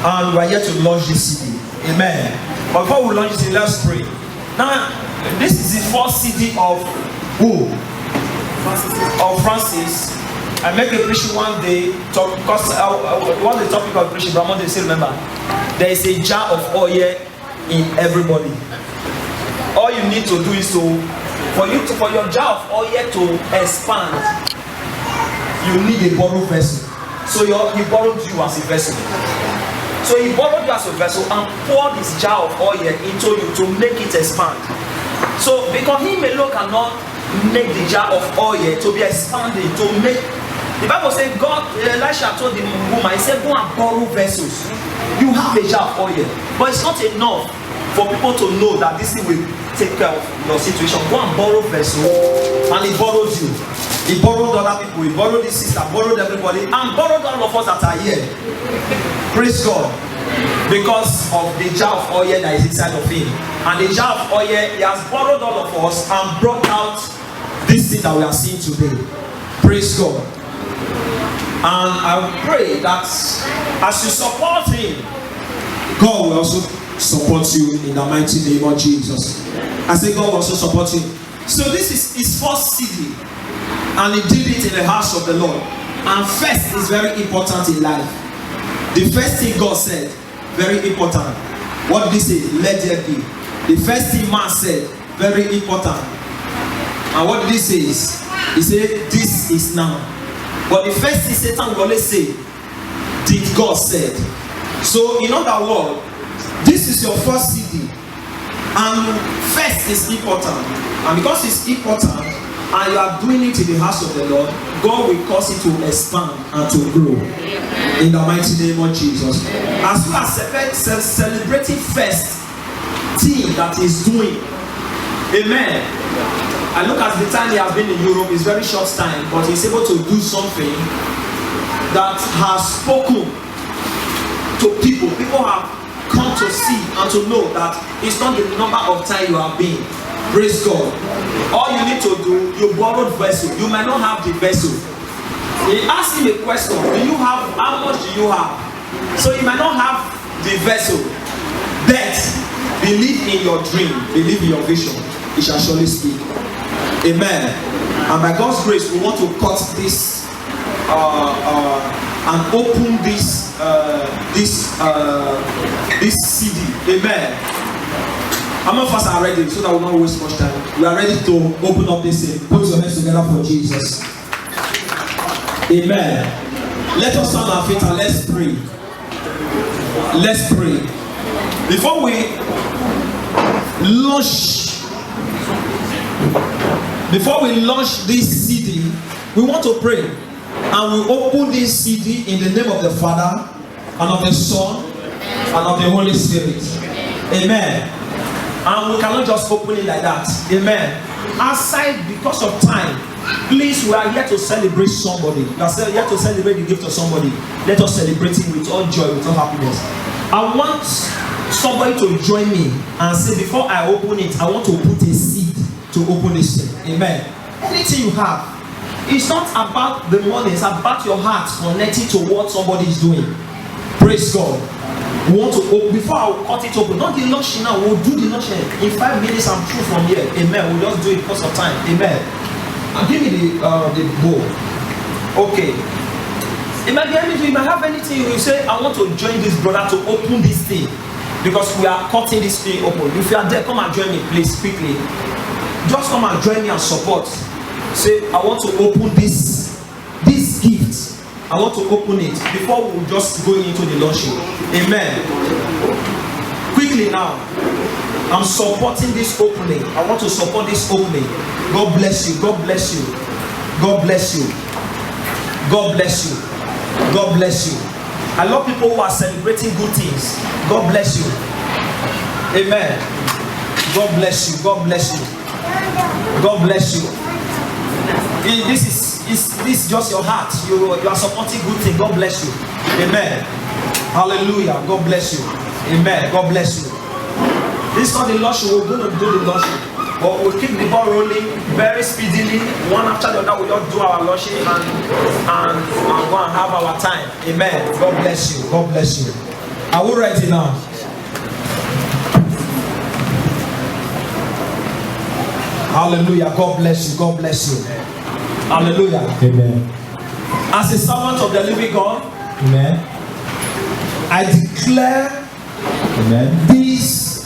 And we are here to launch this CD. Amen. But before we launch this CD, let's pray. Now, this is the first CD of who? Of Francis. I make a preaching one day, because one of the topic of preaching, but I want to say, remember, there is a jar of oil in everybody. All you need to do is for your jar of oil to expand, you need a borrowed vessel. So he borrowed you as a vessel. So he borrowed you as a vessel and poured this jar of oil into you to make it expand. So because him alone cannot make the jar of oil to be expanded, to make. The Bible says God, Elisha told the woman, he said, go and borrow vessels. You have a jar of oil, but it's not enough for people to know that this thing will take care of your situation. Go and borrow vessels, and he borrowed you. He borrowed other people, he borrowed his sister, borrowed everybody, and borrowed all of us that are here. Praise God. Because of the jar of oil that is inside of him. And the jar of oil, he has borrowed all of us and brought out this thing that we are seeing today. Praise God. And I pray that as you support him, God will also support you in the mighty name of Jesus. I say God will also support you. So this is his first CD, and he did it in the house of the Lord. And first is very important in life. The first thing God said, very important. What did he say? Let there be. The first thing man said, very important. And what did he say? He said, this is now. But the first thing Satan will always say, did God said. So in other words, this is your first CD. And first is important. And because it's important, and you are doing it in the house of the Lord, God will cause it to expand and to grow. In the mighty name of Jesus. As you are celebrating first thing that he's doing. Amen. I look at the time he has been in Europe, it's very short time, but he's able to do something that has spoken to people. People have come to see and to know that it's not the number of time you have been. Praise God. All you need to do, you borrowed vessel. You might not have the vessel. He asked him a question. Do you have, how much do you have? So you might not have the vessel. But believe in your dream. Believe in your vision. It shall surely speak. Amen. And by God's grace, we want to cut this and open this this CD. Amen. How many of us are ready so that we don't waste much time? We are ready to open up this thing. Put your hands together for Jesus. Amen. Let us stand our feet and let's pray. Let's pray. Before we launch this CD, we want to pray. And we open this CD in the name of the Father, and of the Son, and of the Holy Spirit. Amen. And we cannot just open it like that. Amen. Aside, because of time, please, we are here to celebrate somebody. We are here to celebrate the gift of somebody. Let us celebrate it with all joy, with all happiness. I want somebody to join me and say, before I open it, I want to put a seed to open this thing. Amen. Anything you have, it's not about the money, it's about your heart connected to what somebody is doing. Praise God. We want to open, before I will cut it open, not the launching now, we'll do the launching. In 5 minutes, I'm through from here. Amen. We'll just do it because of time. Amen. And give me the bowl. Okay. It might be anything, you might have anything, you say, I want to join this brother to open this thing. Because we are cutting this thing open. If you are there, come and join me, please, quickly. Just come and join me and support. Say, I want to open this gift. I want to open it before we just go into the launching. Amen. Quick quickly now. I'm supporting this opening. I want to support this opening. God bless you. God bless you. God bless you. God bless you. God bless you. I love people who are celebrating good things. God bless you. Amen. God bless you. God bless you. God bless you. This is just your heart. You are supporting good things. God bless you. Amen. Hallelujah. God bless you. Amen. God bless you. This is not the Lordship. We're going to do the Lordship. But we'll keep the ball rolling very speedily. One after the other, we'll just do our Lordship and go and have our time. Amen. God bless you. God bless you. Are we ready now? Hallelujah. God bless you. God bless you. Hallelujah. Amen. As a servant of the living God, Amen. I declare Amen. this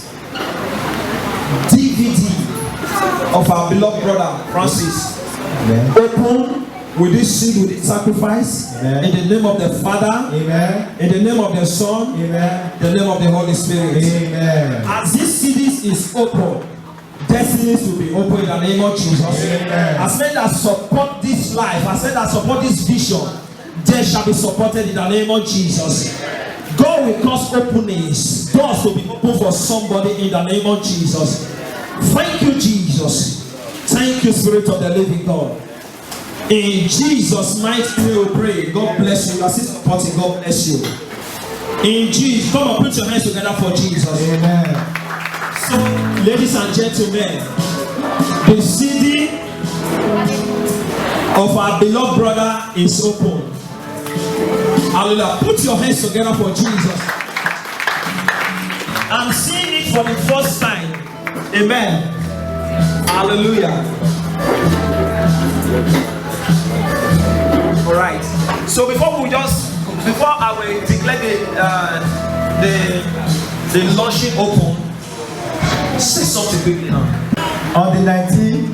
DVD of our beloved brother Francis, Amen, open with this seed, with this sacrifice. Amen. In the name of the Father, Amen. In the name of the Son, Amen. In the name of the Holy Spirit. Amen. As this CD is open, destinies will be open in the name of Jesus. Amen. As men that support this life, as men that support this vision, they shall be supported in the name of Jesus. God will cause openings, doors to be open for somebody in the name of Jesus. Thank you, Jesus. Thank you, Spirit of the living God. In Jesus' mighty name we pray. God bless you. You are still supporting. God bless you. In Jesus, come on, put your hands together for Jesus. Amen. So, ladies and gentlemen, the CD of our beloved brother is open. Hallelujah. Put your hands together for Jesus. I'm seeing it for the first time. Amen. Hallelujah. All right. So before I will declare the launching open, say something quickly now. On the 19th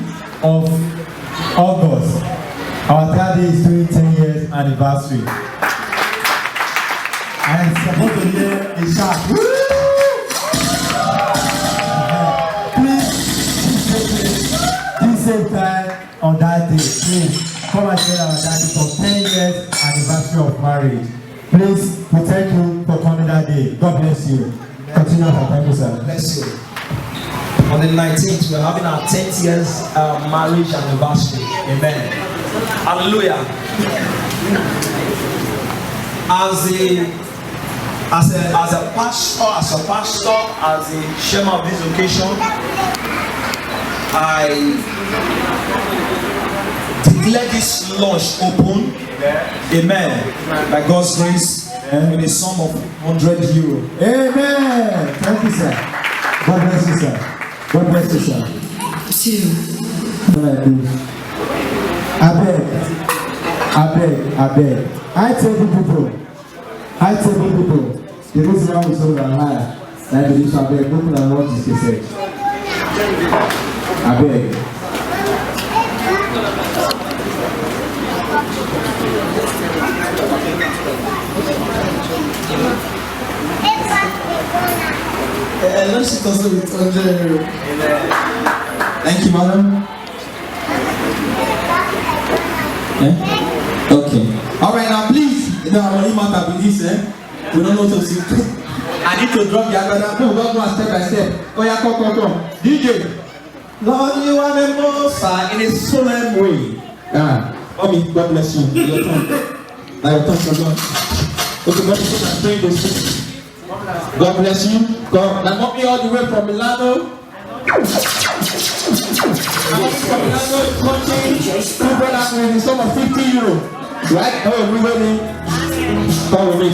of August, our daddy is doing 10 years anniversary. And it's supposed to hear a shout. Please same time on that day, please come and share our daddy for 10 years anniversary of marriage. Please, we thank you for coming that day. God bless you. Continue on. Thank you, sir. Bless you. On the 19th, we're having our 10th years marriage anniversary. Amen. Hallelujah. As a pastor, as a chairman of this occasion, I declare this launch open. Amen. By God's grace, with a sum of €100. Amen. Thank you, sir. God bless you, sir. God bless you, sir. 2. I beg. I tell you people, the reason why we so high, like the issue, I beg, people are not discussed. I beg. Let's also with €100. Thank you, madam. Okay. All right, now please. You know, I'm only matter with this, We don't know what to see. I need to drop the agada. No, don't go step by step. Oh yeah, come. DJ. Lord, you are the most high in a solemn way. God bless you. Your tongue. Now your tongue, God. Okay, God bless you. I'm praying this. God bless you. God. Now mommy all the way from Milano. From Milano, country. Two brothers with a sum of €50. Right? Oh, we ready? Come with me.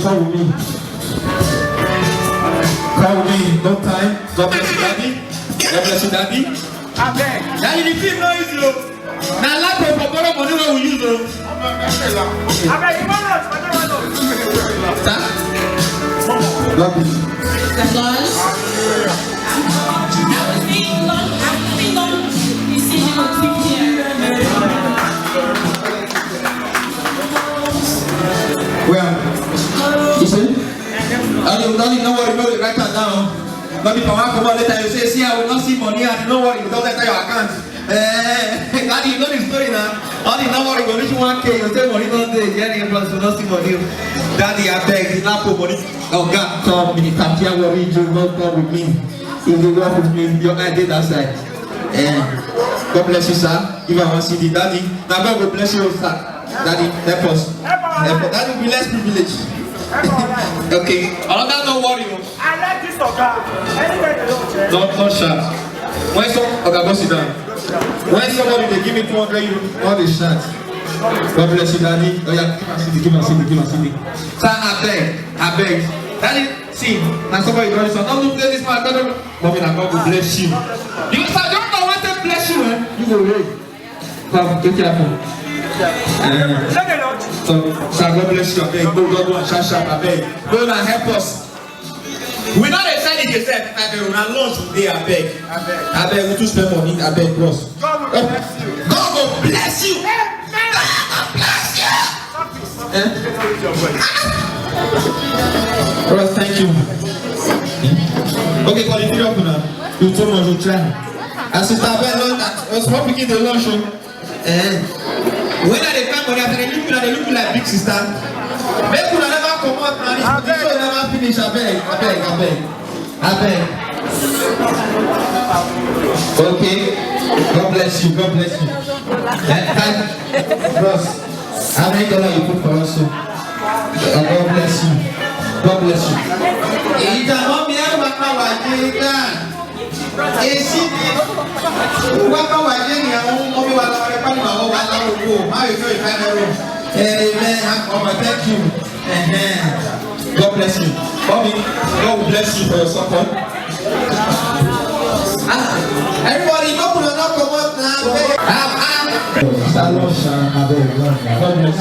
No time. God bless you, daddy. Amen. Daddy, the film no easy. Now, like for borrow money, we will use them. Amen. You want us? Love you. Well, listen. I don't know what you know, write that down. But if I want to come out later, you say, see, I will not see money, and don't worry, don't enter your account. Daddy, you know the story now. All the number you go reach 1K, you say money don't dey, get in plus you not see money. Daddy, I beg, it's not for money. Oh God, come me, Katia, worry, you don't come with me. If you work with me, your idea that side. God bless you, sir. If I want to see the daddy, now God will bless you, sir. Daddy, help us. That will be less privilege. Okay, another no worry. I like this Oga. Not sharp. When okay, go sit down. When somebody they give me 200 euros, all the shots. God bless you, daddy. Oh yeah, give me a city. Sir, I beg. Daddy, see, now somebody doing something. Don't play this man. Mommy, now God will bless you. You sir, don't know what to bless you, eh? You go away. Come, take careful. So, sir, God bless you. I beg. Go and sharp. I beg. Go and help us. We not excited yourself. I beg. We not lunch today. I beg. We too spend money. I beg, bros. God will bless you. God will bless you. God bless you. Bros, thank you. Okay, call it up now. You told me to try. And sister Ben, I was hoping to the lunch. When they come on, they look like big sister. Make you never come out now. This show never finish. I beg. Okay. God bless you. Bros, how many dollars you put for us? God bless you. Ita mommy waka wajeka. Esi waka wajeni awon mommy wala wale pani ma wo wala wo. How you know if I know? Amen. Thank you. God bless you. Mommy, God will bless you for your support. Everybody, no put on come up now. God bless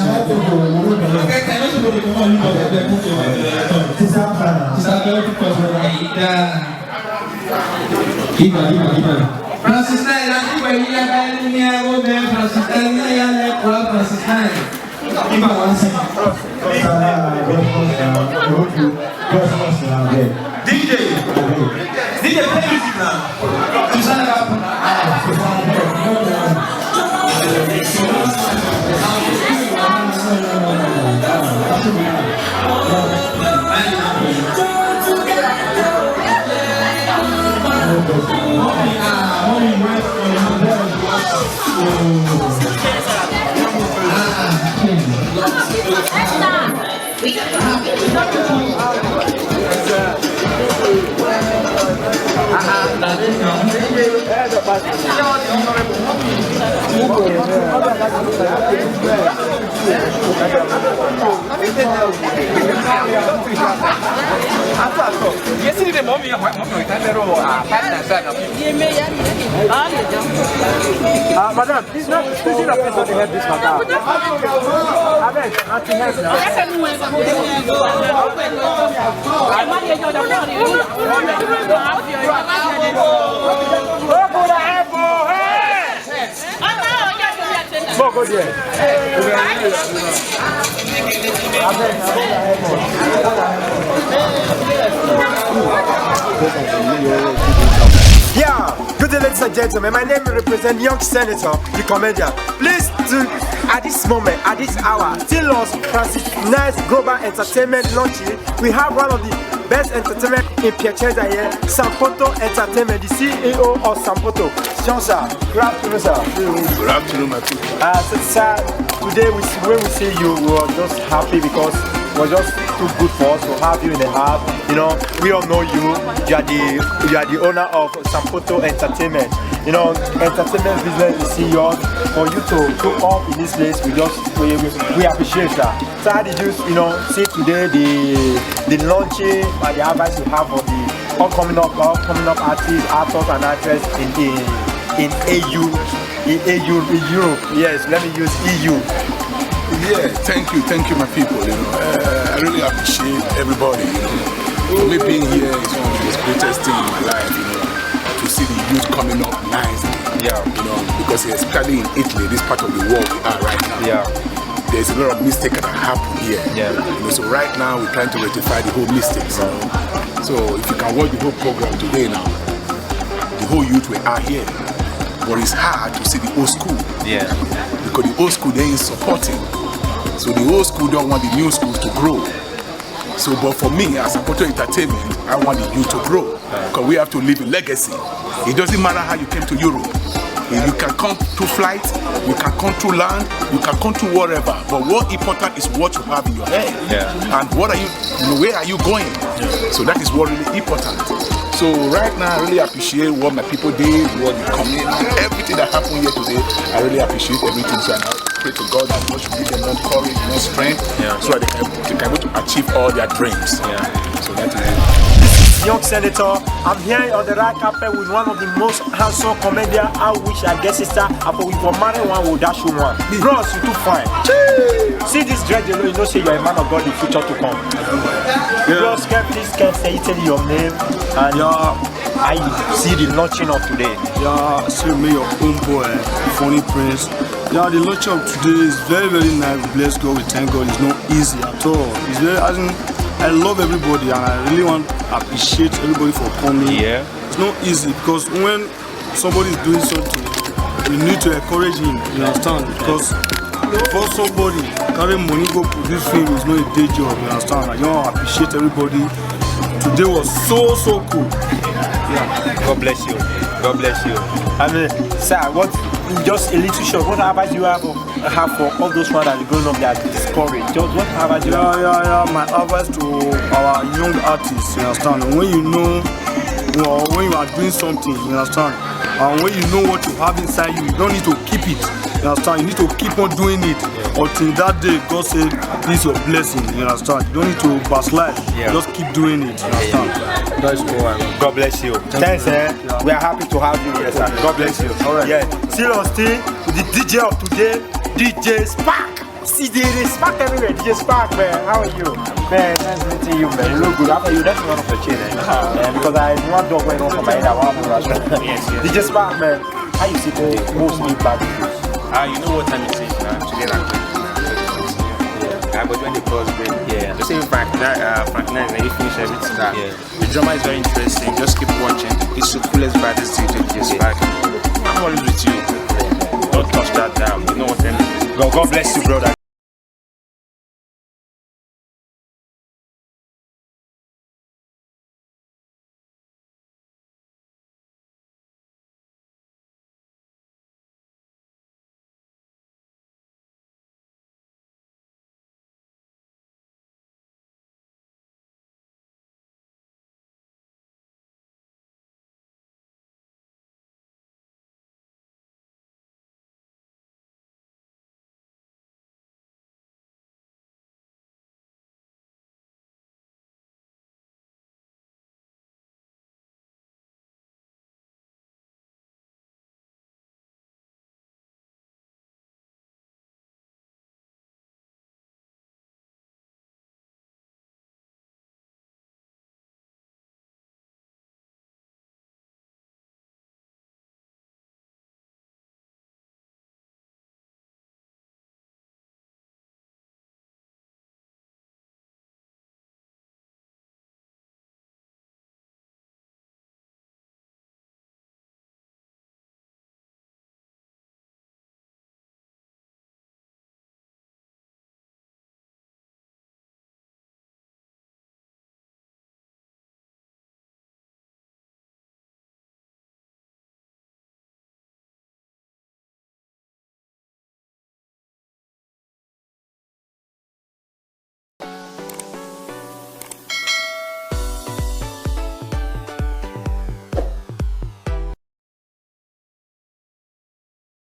DJ, play music now. Yesterday, mommy, I went to the madam, this is not the place where they have this madam. Nothing else now. Go there. Yeah, good day, ladies and gentlemen. My name represents Young Senator, the comedian. Please, at this moment, at this hour, till us Francis Nice Global Entertainment launching. We have one of the best entertainment in Piacenza here, Sampoto Entertainment, the CEO of Sampoto. Sir, good afternoon, sir. Good afternoon, my people. Sir, today when we see you, we are just happy because it was just too good for us to have you in the house. You know, we all know you. You are the owner of Sampoto Entertainment. You know, entertainment business is serious. For you to go up in this place, we appreciate that. So how did you see today the launching and the advice you have for the upcoming up artists, actors and actresses in Europe? Yes, let me use EU. Yeah, thank you, my people. I really appreciate everybody. For me being here is one of the greatest things in my life. To see the youth coming up nicely. Yeah. Because especially in Italy, this part of the world we are right now. Yeah. There's a lot of mistakes that happen here. Yeah. So right now we're trying to rectify the whole mistakes. So if you can watch the whole program today now, the whole youth were out here. But it's hard to see the old school. Yeah. Because the old school they ain't supporting. So the old school don't want the new schools to grow. So, but for me, as a Poto Entertainment, I want the youth to grow. Because we have to leave a legacy. It doesn't matter how you came to Europe. You can come through flight, you can come through land, you can come through wherever. But what important is what you have in your head. Yeah. And what are you, where are you going? So that is what really important. So right now, I really appreciate what my people did, what the community, everything that happened here today. I really appreciate everything. So I pray to God that God should give them more courage, more strength, so that they can be able to achieve all their dreams. So that is it. Young Senator, I'm here on the red carpet with one of the most handsome comedians. I wish I guess sister, but we for marry one will dash you one. Bros, you too fine. See this dread, you know, say you're a man of God, the future to come. Bros, please can say your name and I see the launching of today. Yeah, see me your own boy, Funny Prince. Yeah, the launch of today is very, very nice. Bless God, we thank God. It's not easy at all. It's very, I love everybody and I really want to appreciate everybody for coming. Yeah. It's not easy because when somebody is doing something, we need to encourage him, you understand? Because for somebody carrying money go produce film is not a day job, you understand? I want to appreciate everybody. Today was so cool. Yeah. God bless you. God bless you. I mean, sir, what just a little short, what advice do you have for all those ones that are growing up that are discouraged? Just what advice do you have? Yeah. My advice to our young artists, you understand? When you know, when you are doing something, you understand? And when you know what you have inside you don't need to keep it. You understand? You need to keep on doing it until that day God said this is your blessing. You understand? You don't need to backslide. Just keep doing it. You understand? That's cool. God bless you. Thanks, We are happy to have you here, sir. God bless you. All right. Yeah. Still on stage with the DJ of today, DJ Spark. See the Spark everywhere. DJ Spark, man. How are you? Man, nice meeting you, man. You look good. How are you? That's one of the children. Because I have one dog going on for my head. I want to rush. Yes. DJ Spark, man. How you see the mostly back? You know what time it is now? Today, I was when the cause break. Yeah. Just say Frank 9, you finish everything. The drama is very interesting. Just keep watching. It's the coolest, baddest DJ Spark. I'm always with you. Don't touch that down. You know what I mean? God bless you, brother.